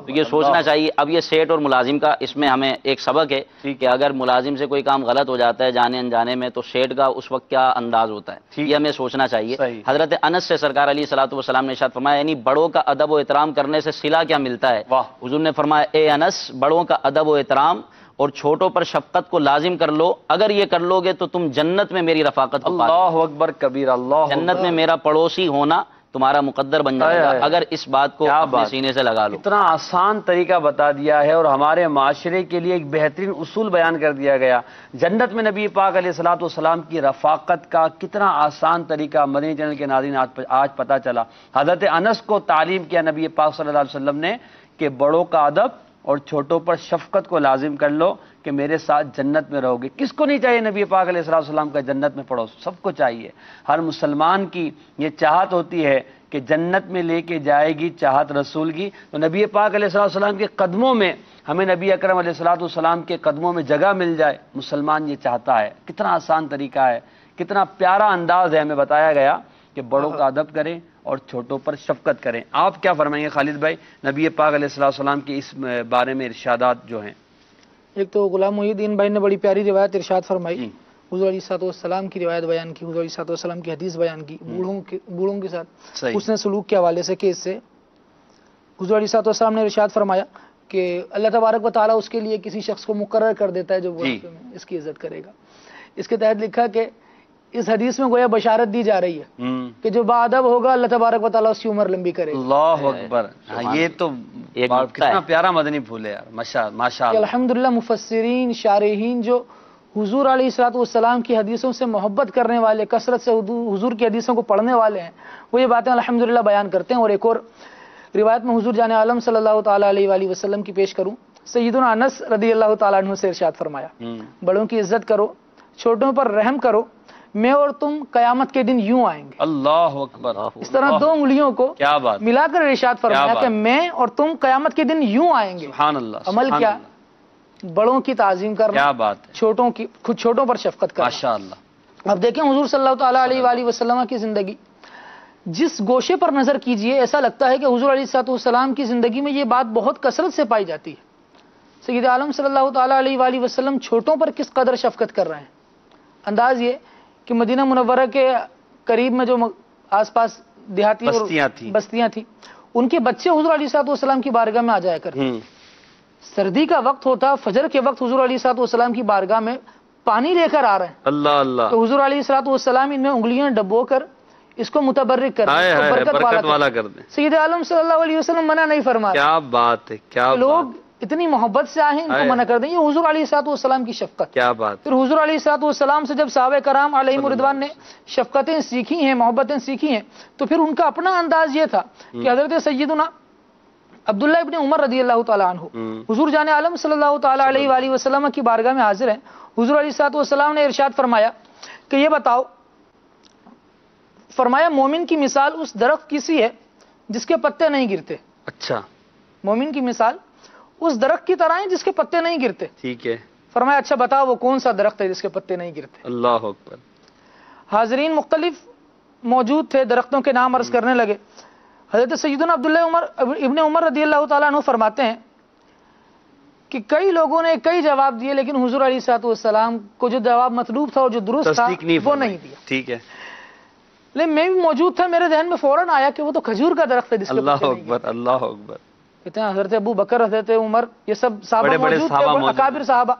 تو یہ سوچنا چاہیے. اب یہ سیٹ اور ملازم کا اس میں ہمیں ایک سبق ہے کہ اگر ملازم سے کوئی کام غلط ہو جاتا ہے جانے انجانے میں تو سیٹ کا اس وقت کیا انداز ہوتا ہے، یہ ہمیں سوچنا چاہیے. حضرت انس سے سرکار علیہ الصلوۃ والسلام نے ارشاد فرمایا یعنی بڑوں کا ادب و احترام کرنے سے صلہ کیا ملتا ہے. حضور نے فرمایا اے انس بڑوں کا ادب و احترام اور چھوٹوں پر شفقت کو لازم کر لو، اگر یہ کر لو گے تو تم جنت میں میری رفاقت کو پا لو. اللہ اکبر کبیر. اللہ جنت میں میرا پڑوسی ہونا تمہارا مقدر بن جائے گا اگر اس بات کو اپنے سینے سے لگا لو. اتنا آسان طریقہ بتا دیا ہے اور ہمارے معاشرے کے لیے ایک بہترین اصول بیان کر دیا گیا. جنت میں نبی پاک علیہ الصلوۃ والسلام کی رفاقت کا کتنا آسان طریقہ مدنی چینل کے ناظرین آج پتہ چلا. حضرت انس کو تعلیم کیا نبی پاک صلی اللہ علیہ وسلم نے کہ بڑوں کا ادب اور چھوٹوں پر شفقت کو لازم کر لو کہ میرے ساتھ جنت میں رہو گے. کس کو نہیں چاہیے نبی پاک علیہ السلام کا جنت میں پڑھو؟ سب کو چاہیے. ہر مسلمان کی یہ چاہت ہوتی ہے کہ جنت میں لے کے جائے گی چاہت رسول کی. تو نبی پاک علیہ السلام کے قدموں میں ہمیں نبی اکرم علیہ السلام کے قدموں میں جگہ مل جائے. مسلمان یہ چاہتا ہے. کتنا آسان طریقہ ہے، کتنا پیارا انداز ہے. ہمیں بتایا گیا کہ بڑوں کا ادب کریں اور چھوٹوں پر شفقت کریں. آپ کیا فرمائیں گے خالد بھائی نبی پاک علیہ السلام کی اس بارے میں ارشادات جو ہیں؟ ایک تو غلام محی الدین بھائی نے بڑی پیاری روایت ارشاد فرمائی، حضور علیہ السلام کی روایت بیان کی، حضور علیہ السلام کی حدیث بیان کی بوڑھوں کے ساتھ حسن سلوک کے حوالے سے کہ اس سے حضور علیہ السلام نے ارشاد فرمایا کہ اللہ تبارک و تعالیٰ اس کے لیے کسی شخص کو مقرر کر دیتا ہے جو بڑھاپے میں اس کی عزت کرے گا. اس کے تحت لکھا کہ اس حدیث میں گویا بشارت دی جا رہی ہے کہ جو باادب ہوگا اللہ تبارک و تعالیٰ اس کی عمر لمبی کرے گا. اللہ اکبر. یہ تو کتنا پیارا مدنی پھول ہے یار. ماشاء اللہ. الحمدللہ مفسرین شارحین جو حضور علیہ السلام کی حدیثوں سے محبت کرنے والے، کثرت سے حضور کی حدیثوں کو پڑھنے والے ہیں، وہ یہ باتیں الحمدللہ بیان کرتے ہیں. اور ایک اور روایت میں حضور جان عالم صلی اللہ تعالیٰ علیہ وآلہ وسلم کی پیش کروں. سیدنا انس رضی اللہ تعالیٰ عنہ سے ارشاد فرمایا بڑوں کی عزت کرو، چھوٹوں پر رحم کرو، میں اور تم قیامت کے دن یوں آئیں گے. اللہ اکبر. اس طرح دو انگلیوں کو ملا کر ارشاد فرمایا کہ میں اور تم قیامت کے دن یوں آئیں گے. سبحان اللہ. عمل کیا؟ بڑوں کی تعظیم کرنا. کیا بات ہے. چھوٹوں کی خود چھوٹوں پر شفقت کرنا. ماشاءاللہ. اب دیکھیں حضور صلی اللہ تعالیٰ علیہ وآلہ وسلم کی زندگی، جس گوشے پر نظر کیجئے ایسا لگتا ہے کہ حضور علیہ السلام کی زندگی میں یہ بات بہت کثرت سے پائی جاتی ہے. سید عالم صلی اللہ تعالیٰ علیہ وآلہ وسلم چھوٹوں پر کس قدر شفقت کر رہے ہیں. انداز یہ کہ مدینہ منورہ کے قریب میں جو آس پاس دیہاتی بستیاں تھیں ان کے بچے حضور علیہ السلام کی بارگاہ میں آ جایا کرتے. سردی کا وقت ہوتا، فجر کے وقت حضور علیہ السلام کی بارگاہ میں پانی لے کر آ رہے ہیں. اللہ اللہ. تو حضور علیہ السلام ان میں انگلیاں ڈبو کر اس کو متبرک کر دیں، برکت والا کر دیں. سید عالم صلی اللہ علیہ وسلم منع نہیں فرمایا. کیا بات ہے. کیا لوگ اتنی محبت سے آئے ہیں، ان کو منع کر دیں. یہ حضور علیہ الصلوۃ والسلام کی شفقت. کیا بات. پھر حضور علیہ الصلوۃ والسلام سے جب صحابہ کرام علیہم رضوان نے شفقتیں سیکھی ہیں، محبتیں سیکھی ہیں، تو پھر ان کا اپنا انداز یہ تھا کہ حضرت سیدنا عبداللہ ابن عمر رضی اللہ تعالیٰ عنہ حضور جان عالم صلی اللہ تعالیٰ علیہ وآلہ وسلم کی بارگاہ میں حاضر ہیں. حضور علیہ الصلوۃ والسلام نے ارشاد فرمایا کہ یہ بتاؤ، فرمایا مومن کی مثال اس درخت کی سی ہے جس کے پتے نہیں گرتے. اچھا. مومن کی مثال اس درخت کی طرح ہے جس کے پتے نہیں گرتے. ٹھیک ہے. فرمایا اچھا بتاؤ وہ کون سا درخت ہے جس کے پتے نہیں گرتے. اللہ اکبر. حاضرین مختلف موجود تھے، درختوں کے نام عرض کرنے لگے. حضرت سیدنا عبداللہ ابن عمر رضی اللہ تعالیٰ عنہ فرماتے ہیں کہ کئی لوگوں نے کئی جواب دیے، لیکن حضور علیہ الصلوۃ والسلام کو جو جواب مطلوب تھا اور جو درست تھا وہ نہیں دیا. ٹھیک ہے. لیکن میں بھی موجود تھا، میرے ذہن میں فوراً آیا کہ وہ تو کھجور کا درخت ہے جس کے اللہ اکبر. اللہ اکبر. کہتے ہیں حضرت ابو بکر، حضرت عمر، یہ سب صحابہ موجود تھے، اکابر صحابہ.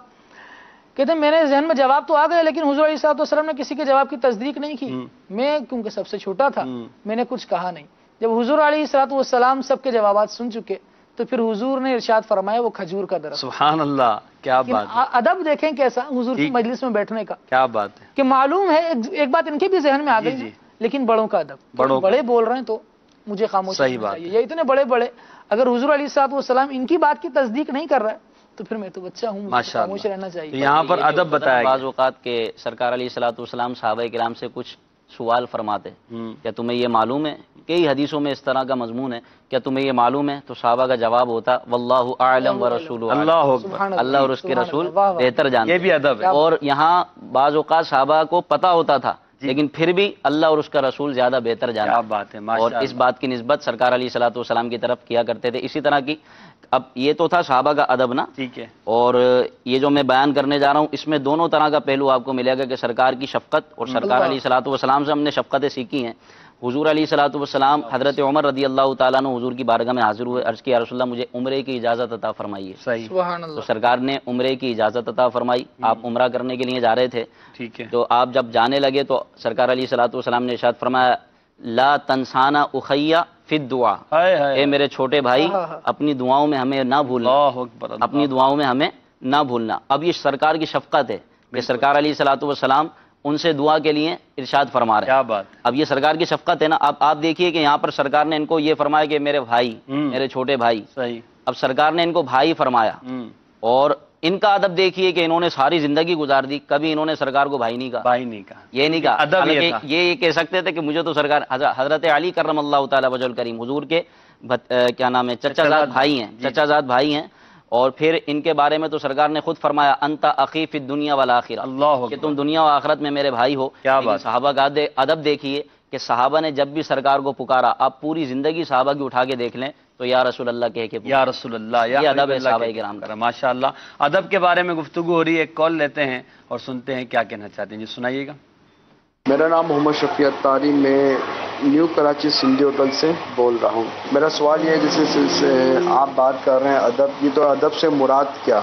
کہتے ہیں میرے ذہن میں جواب تو آ گئے، لیکن حضور علیہ الصلوۃ والسلام نے کسی کے جواب کی تصدیق نہیں کی. میں کیونکہ سب سے چھوٹا تھا، میں نے کچھ کہا نہیں. جب حضور علیہ الصلوۃ والسلام سب کے جوابات سن چکے تو پھر حضور نے ارشاد فرمایا وہ کھجور کا درخت. سبحان اللہ. کیا بات ہے. ادب دیکھیں کیسا حضور کی مجلس میں بیٹھنے کا. کیا بات ہے. کہ معلوم ہے ایک بات ان کے بھی ذہن میں آ گئی، لیکن بڑوں کا ادب. بڑے بول رہے ہیں تو مجھے خاموش رہنا چاہیے. یہ اتنے بڑے بڑے، اگر حضور علیہ الصلوۃ والسلام ان کی بات کی تصدیق نہیں کر رہا ہے تو پھر میں تو بچہ ہوں، خاموش رہنا چاہیے. یہاں پر ادب بتایا گیا. بعض اوقات کے سرکار علیہ الصلوۃ والسلام صحابہ کرام سے کچھ سوال فرماتے، کیا تمہیں یہ معلوم ہے؟ کئی حدیثوں میں اس طرح کا مضمون ہے، کیا تمہیں یہ معلوم ہے؟ تو صحابہ کا جواب ہوتا واللہ اعلم ورسولہ، اللہ اور اس کے رسول بہتر جانتے. یہ بھی ادب ہے. اور یہاں بعض اوقات صحابہ کو پتہ ہوتا تھا لیکن پھر بھی اللہ اور اس کا رسول زیادہ بہتر جانتے. کیا بات ہے. اور اس بات کی نسبت سرکار علیہ الصلوۃ والسلام کی طرف کیا کرتے تھے. اسی طرح کی اب یہ تو تھا صحابہ کا ادب نا. ٹھیک ہے. اور یہ جو میں بیان کرنے جا رہا ہوں اس میں دونوں طرح کا پہلو آپ کو ملے گا کہ سرکار کی شفقت اور سرکار علیہ الصلوۃ والسلام سے ہم نے شفقتیں سیکھی ہیں. حضور علیہ الصلوۃ والسلام حضرت عمر رضی اللہ تعالیٰ عنہ حضور کی بارگاہ میں حاضر ہوئے، عرض کیا رسول اللہ مجھے عمرے کی اجازت عطا فرمائیے. صحیح. تو سرکار نے عمرے کی اجازت عطا فرمائی. آپ عمرہ کرنے کے لیے جا رہے تھے. ٹھیک ہے. تو آپ جب جانے لگے تو سرکار علیہ الصلوۃ والسلام نے ارشاد فرمایا لا تنسانا اخیا فی الدعاء، اے میرے چھوٹے بھائی اپنی دعاؤں میں ہمیں نہ بھولنا، اپنی دعاؤں میں ہمیں نہ بھولنا. اب یہ سرکار کی شفقت ہے کہ سرکار علیہ الصلوۃ والسلام ان سے دعا کے لیے ارشاد فرما رہے ہیں. کیا بات. اب یہ سرکار کی شفقت ہے نا. اب آپ دیکھیے کہ یہاں پر سرکار نے ان کو یہ فرمایا کہ میرے بھائی، میرے چھوٹے بھائی. صحیح. اب سرکار نے ان کو بھائی فرمایا اور ان کا ادب دیکھیے کہ انہوں نے ساری زندگی گزار دی، کبھی انہوں نے سرکار کو بھائی نہیں کہا. بھائی نہیں کہا. یہ نہیں کہا. ادب یہ کہہ سکتے تھے کہ مجھے تو سرکار حضرت علی کرم اللہ تعالی وجہ الکریم حضور کے کیا نام ہے چچا زاد بھائی ہیں، چچا زاد بھائی ہیں. اور پھر ان کے بارے میں تو سرکار نے خود فرمایا انت اخی فی الدنیا والآخرہ، اللہ کہ تم دنیا و آخرت میں میرے بھائی ہو. صحابہ کا ادب دیکھیے کہ صحابہ نے جب بھی سرکار کو پکارا، آپ پوری زندگی صحابہ کی اٹھا کے دیکھ لیں تو یا رسول اللہ کہہ کے یا رسول اللہ. یہ ادب ہے صحابہ کرام کا. ماشاء اللہ. ادب کے بارے میں گفتگو ہو رہی ہے. ایک کال لیتے ہیں اور سنتے ہیں کیا کہنا چاہتے ہیں. جی سنائیے گا. میرا نام محمد شفیع اتاری، میں نیو کراچی سندھی ہوٹل سے بول رہا ہوں. میرا سوال یہ ہے جیسے آپ بات کر رہے ہیں ادب کی، تو ادب سے مراد کیا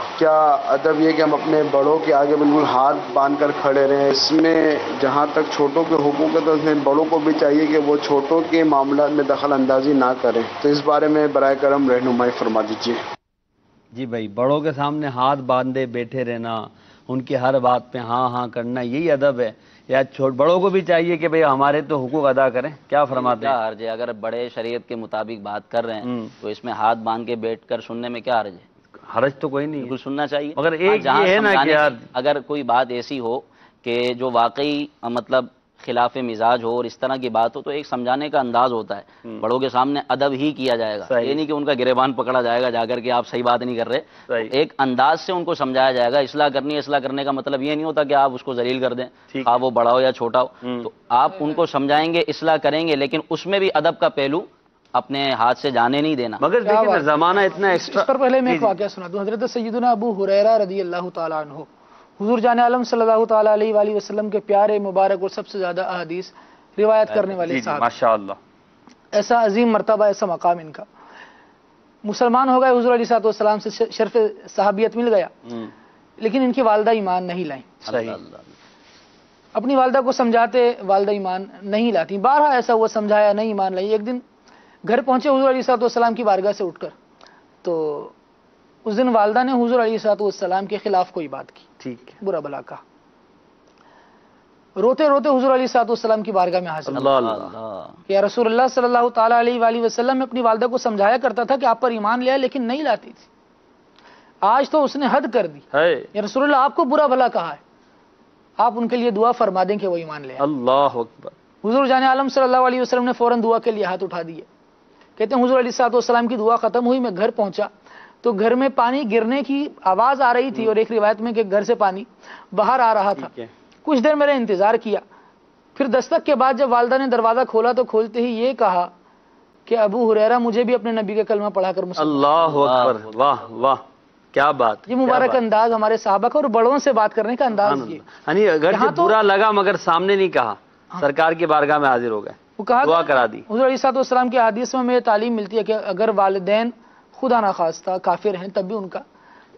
ادب یہ کہ ہم اپنے بڑوں کے آگے بالکل ہاتھ باندھ کر کھڑے رہیں؟ اس میں جہاں تک چھوٹوں کے حقوق ہے تو اس میں بڑوں کو بھی چاہیے کہ وہ چھوٹوں کے معاملات میں دخل اندازی نہ کریں. تو اس بارے میں برائے کرم رہنمائی فرما دیجیے. جی بھائی، بڑوں کے سامنے ہاتھ باندھے بیٹھے رہنا، ان کی ہر بات پہ ہاں ہاں کرنا، یہی ادب ہے؟ یا بڑوں کو بھی چاہیے کہ بھئی ہمارے تو حقوق ادا کریں؟ کیا فرماتے ہیں؟ کیا حرج ہے؟ اگر بڑے شریعت کے مطابق بات کر رہے ہیں تو اس میں ہاتھ باندھ کے بیٹھ کر سننے میں کیا حرج ہے؟ حرج تو کوئی نہیں، بالکل سننا چاہیے. مگر ایک یہ ہے نا کہ اگر کوئی بات ایسی ہو کہ جو واقعی مطلب خلاف مزاج ہو اور اس طرح کی بات ہو تو ایک سمجھانے کا انداز ہوتا ہے. بڑوں کے سامنے ادب ہی کیا جائے گا. یہ نہیں کہ ان کا گریبان پکڑا جائے گا جا کر کے آپ صحیح بات نہیں کر رہے. ایک انداز سے ان کو سمجھایا جائے گا. اصلاح کرنی ہے، اصلاح کرنے کا مطلب یہ نہیں ہوتا کہ آپ اس کو ذلیل کر دیں، آپ وہ بڑا ہو یا چھوٹا ہو. تو آپ ان کو سمجھائیں گے، اصلاح کریں گے، لیکن اس میں بھی ادب کا پہلو اپنے ہاتھ سے جانے نہیں دینا. مگر دیکھیں زمانہ اتنا ایکسٹرا. اس پر پہلے میں ایک واقعہ سنا دوں. حضرت سیدنا ابو ہریرہ رضی اللہ تعالیٰ عنہ حضور جان عالم صلی اللہ تعالیٰ علیہ وآلہ وسلم کے پیارے مبارک اور سب سے زیادہ احادیث روایت کرنے والے صاحب، ماشاء اللہ. ایسا عظیم مرتبہ، ایسا مقام ان کا. مسلمان ہو گئے، حضور علیہ الصلوۃ والسلام سے شرف صحابیت مل گیا، لیکن ان کی والدہ ایمان نہیں لائیں. اپنی والدہ کو سمجھاتے، والدہ ایمان نہیں لاتی. بارہا ایسا ہوا، سمجھایا نہیں، ایمان لائی. ایک دن گھر پہنچے حضور علیہ الصلوۃ والسلام کی بارگاہ سے اٹھ کر، تو اس دن والدہ نے حضور علیہ السلام کے خلاف کوئی بات کی، ٹھیک ہے، برا بلا کہا، روتے روتے حضور علیہ السلام کی بارگاہ میں حاضر اللہ ہوئے اللہ، کہ یا رسول اللہ صلی اللہ تعالیٰ علیہ وآلہ وسلم میں اپنی والدہ کو سمجھایا کرتا تھا کہ آپ پر ایمان لیا لیکن نہیں لاتی تھی، آج تو اس نے حد کر دی، ہے یا رسول اللہ آپ کو برا بھلا کہا ہے، آپ ان کے لیے دعا فرما دیں کہ وہ ایمان لے آئیں۔ اللہ اکبر، حضور جان عالم صلی اللہ علیہ وسلم نے فوراً دعا کے لیے ہاتھ اٹھا دیے۔ کہتے ہیں حضور علیہ السلام کی دعا ختم ہوئی، میں گھر پہنچا تو گھر میں پانی گرنے کی آواز آ رہی تھی، اور ایک روایت میں کہ گھر سے پانی باہر آ رہا تھا۔ ٹھیک ہے، کچھ دیر میرا انتظار کیا، پھر دستک کے بعد جب والدہ نے دروازہ کھولا تو کھولتے ہی یہ کہا کہ ابو ہریرہ مجھے بھی اپنے نبی کا کلمہ پڑھا کر مسلمان۔ اللہ اکبر، واہ واہ، کیا بات، یہ مبارک انداز ہمارے صحابہ کا اور بڑوں سے بات کرنے کا انداز یہ، یعنی اگر یہاں تو برا لگا مگر سامنے نہیں کہا، سرکار کی بارگاہ میں حاضر ہو گئے، وہ کہا دعا کرا دی۔ حضور علیہ السلام کے حدیث میں تعلیم ملتی ہے کہ اگر والدین خدا نخواستہ کافر ہیں تب بھی ان کا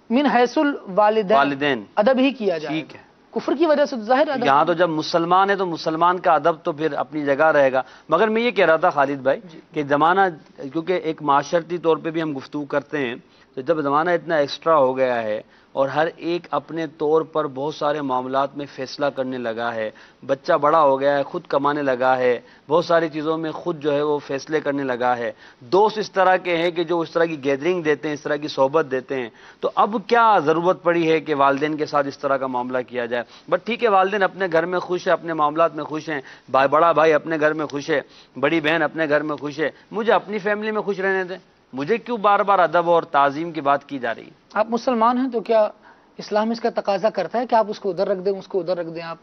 من حیث الوالدین ادب ہی کیا جائے، ٹھیک ہے، کفر کی وجہ سے تو ظاہر ادب، یہاں تو جب مسلمان ہے تو مسلمان کا ادب تو پھر اپنی جگہ رہے گا۔ مگر میں یہ کہہ رہا تھا خالد بھائی کہ زمانہ، کیونکہ ایک معاشرتی طور پہ بھی ہم گفتگو کرتے ہیں، تو جب زمانہ اتنا ایکسٹرا ہو گیا ہے اور ہر ایک اپنے طور پر بہت سارے معاملات میں فیصلہ کرنے لگا ہے، بچہ بڑا ہو گیا ہے، خود کمانے لگا ہے، بہت ساری چیزوں میں خود جو ہے وہ فیصلے کرنے لگا ہے، دوست اس طرح کے ہیں کہ جو اس طرح کی گیدرنگ دیتے ہیں، اس طرح کی صحبت دیتے ہیں، تو اب کیا ضرورت پڑی ہے کہ والدین کے ساتھ اس طرح کا معاملہ کیا جائے؟ بٹ ٹھیک ہے، والدین اپنے گھر میں خوش ہے، اپنے معاملات میں خوش ہیں، بڑا بھائی اپنے گھر میں خوش ہے، بڑی بہن اپنے گھر میں خوش ہے، مجھے اپنی فیملی میں خوش رہنے دیں، مجھے کیوں بار بار ادب اور تعظیم کی بات کی جا رہی ہے؟ آپ مسلمان ہیں تو کیا اسلام اس کا تقاضا کرتا ہے کہ آپ اس کو ادھر رکھ دیں، اس کو ادھر رکھ دیں، آپ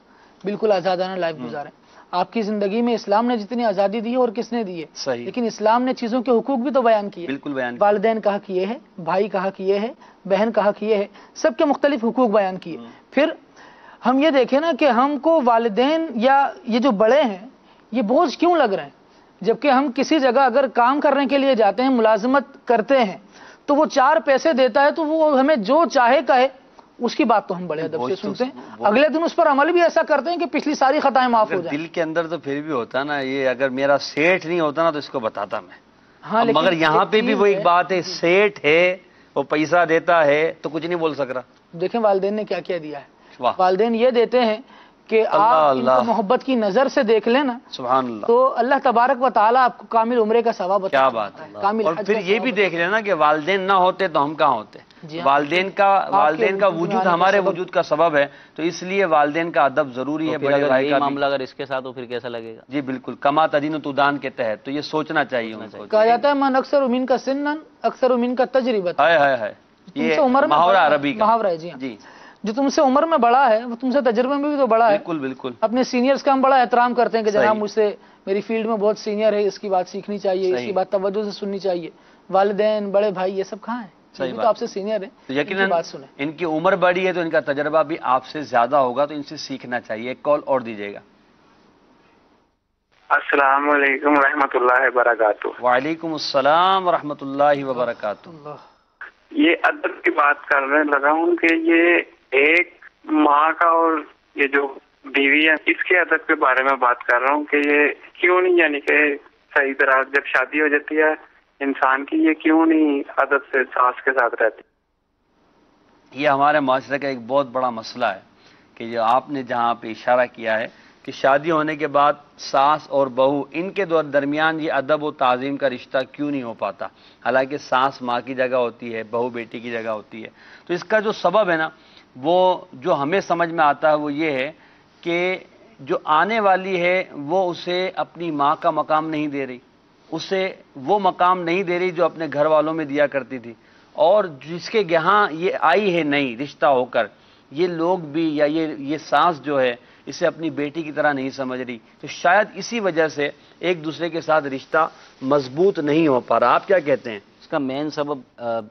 بالکل آزادانہ لائف گزاریں؟ آپ کی زندگی میں اسلام نے جتنی آزادی دی ہے اور کس نے دی ہے، صحیح، لیکن اسلام نے چیزوں کے حقوق بھی تو بیان کیے، بالکل بیان، والدین کا حق یہ ہے، بھائی کا حق یہ ہے، بہن کا حق یہ ہے، سب کے مختلف حقوق بیان کیے۔ پھر ہم یہ دیکھیں نا کہ ہم کو والدین یا یہ جو بڑے ہیں یہ بوجھ کیوں لگ رہے ہیں، جبکہ ہم کسی جگہ اگر کام کرنے کے لیے جاتے ہیں، ملازمت کرتے ہیں، تو وہ 4 پیسے دیتا ہے تو وہ ہمیں جو چاہے کہے، اس کی بات تو ہم بڑے ادب سے سنتے ہیں، اگلے دن اس پر عمل بھی ایسا کرتے ہیں کہ پچھلی ساری خطائیں معاف ہو جائیں۔ دل کے اندر تو پھر بھی ہوتا نا یہ، اگر میرا سیٹ نہیں ہوتا نا تو اس کو بتاتا میں، ہاں، لیکن مگر یہاں پہ بھی وہ ایک چیز بات ہے، سیٹ ہے، وہ پیسہ دیتا ہے تو کچھ نہیں بول سک رہا۔ دیکھیں والدین نے کیا کیا دیا ہے، واہ، والدین یہ دیتے ہیں کہ آپ ان کو محبت کی نظر سے دیکھ لیں نا سبحان اللہ، تو اللہ تبارک و تعالیٰ آپ کو کامل عمرے کا ثواب کیا عطا بات کرتا ہے، ہے، کامل اور حج پھر کا یہ بھی ثواب دیکھ لینا کہ والدین نہ ہوتے تو ہم کہاں ہوتے، جی ہاں، والدین کا وجود ہمارے آنے کا وجود کا سبب ہے، تو اس لیے والدین کا ادب ضروری ہے، پھر بڑے اگر بھائی یہی کا بھی۔ معاملہ اگر اس کے ساتھ ہو پھر کیسا لگے گا؟ جی بالکل، کما تدین تدان کے تحت، تو یہ سوچنا چاہیے ان کو۔ کہا جاتا ہے من اکثر امین کا سنن اکثر امین کا تجربت، ہائے ہائے ہائے، تم یہ سے عمر میں محاورہ بڑا ہے، عربی کا، محاورہ ہے، جی ہاں، جی جو تم سے عمر میں بڑا ہے وہ تم سے تجربے میں بھی تو بڑا ہے۔ بالکل بالکل، اپنے سینئرز کا ہم بڑا احترام کرتے ہیں کہ جناب صحیح، مجھ سے میری فیلڈ میں بہت سینئر ہے، اس کی بات سیکھنی چاہیے، اس کی صحیح، بات توجہ سے سننی چاہیے۔ والدین، بڑے بھائی، یہ سب کہاں ہیں؟ یہ صحیح بھی بات تو آپ سے سینئر ہیں، تو ان کی یقیناً بات سنیں۔ ان کی عمر بڑی ہے تو ان کا تجربہ بھی آپ سے زیادہ ہوگا، تو ان سے سیکھنا چاہیے۔ ایک کال اور دیجیے گا۔ السلام علیکم ورحمۃ اللہ وبرکاتہ۔ وعلیکم السلام ورحمۃ اللہ وبرکاتہ۔ یہ ادب کی بات کرنے لگا ہوں کہ یہ ایک ماں کا اور یہ جو بیوی ہے اس کے ادب کے بارے میں بات کر رہا ہوں کہ یہ کیوں نہیں، یعنی کہ صحیح طرح جب شادی ہو جاتی ہے انسان کی، یہ کیوں نہیں ادب سے ساس کے ساتھ رہتی؟ یہ ہمارے معاشرے کا ایک بہت بڑا مسئلہ ہے کہ جو آپ نے جہاں پہ اشارہ کیا ہے کہ شادی ہونے کے بعد ساس اور بہو ان کے درمیان یہ ادب و تعظیم کا رشتہ کیوں نہیں ہو پاتا، حالانکہ ساس ماں کی جگہ ہوتی ہے، بہو بیٹی کی جگہ ہوتی ہے۔ تو اس کا جو سبب ہے نا، وہ جو ہمیں سمجھ میں آتا ہے وہ یہ ہے کہ جو آنے والی ہے وہ اسے اپنی ماں کا مقام نہیں دے رہی، اسے وہ مقام نہیں دے رہی جو اپنے گھر والوں میں دیا کرتی تھی، اور جس کے یہاں یہ آئی ہے نئی رشتہ ہو کر، یہ لوگ بھی یا یہ ساس جو ہے اسے اپنی بیٹی کی طرح نہیں سمجھ رہی، تو شاید اسی وجہ سے ایک دوسرے کے ساتھ رشتہ مضبوط نہیں ہو پا رہا۔ آپ کیا کہتے ہیں؟ اس کا مین سبب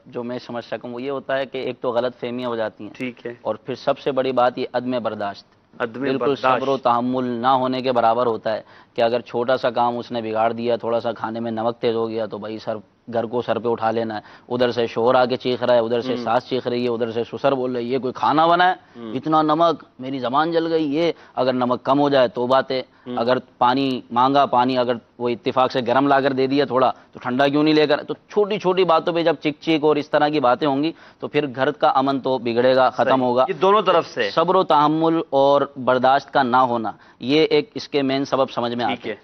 جو میں سمجھ سکوں وہ یہ ہوتا ہے کہ ایک تو غلط فہمیاں ہو جاتی ہیں، ٹھیک ہے، اور پھر سب سے بڑی بات یہ عدم برداشت، عدم بالکل صبر و تحمل نہ ہونے کے برابر ہوتا ہے کہ اگر چھوٹا سا کام اس نے بگاڑ دیا، تھوڑا سا کھانے میں نمک تیز ہو گیا تو بھائی سر گھر کو سر پہ اٹھا لینا ہے. ادھر سے شوہر آ کے چیخ رہا ہے, ادھر سے ساس چیخ رہی ہے, ادھر سے سسر بول رہی ہے یہ کوئی کھانا بنا ہے, اتنا نمک, میری زبان جل گئی. یہ اگر نمک کم ہو جائے تو بات ہے, اگر پانی مانگا, پانی اگر وہ اتفاق سے گرم لا کر دے دیا تھوڑا, تو ٹھنڈا کیوں نہیں لے کر. تو چھوٹی چھوٹی باتوں پہ جب چک چک اور اس طرح کی باتیں ہوں گی تو پھر گھر کا امن تو بگڑے گا, ختم ہوگا. یہ دونوں طرف سے صبر و تحمل اور برداشت کا نہ ہونا, یہ ایک اس کے مین سبب سمجھ میں آتے ہیں.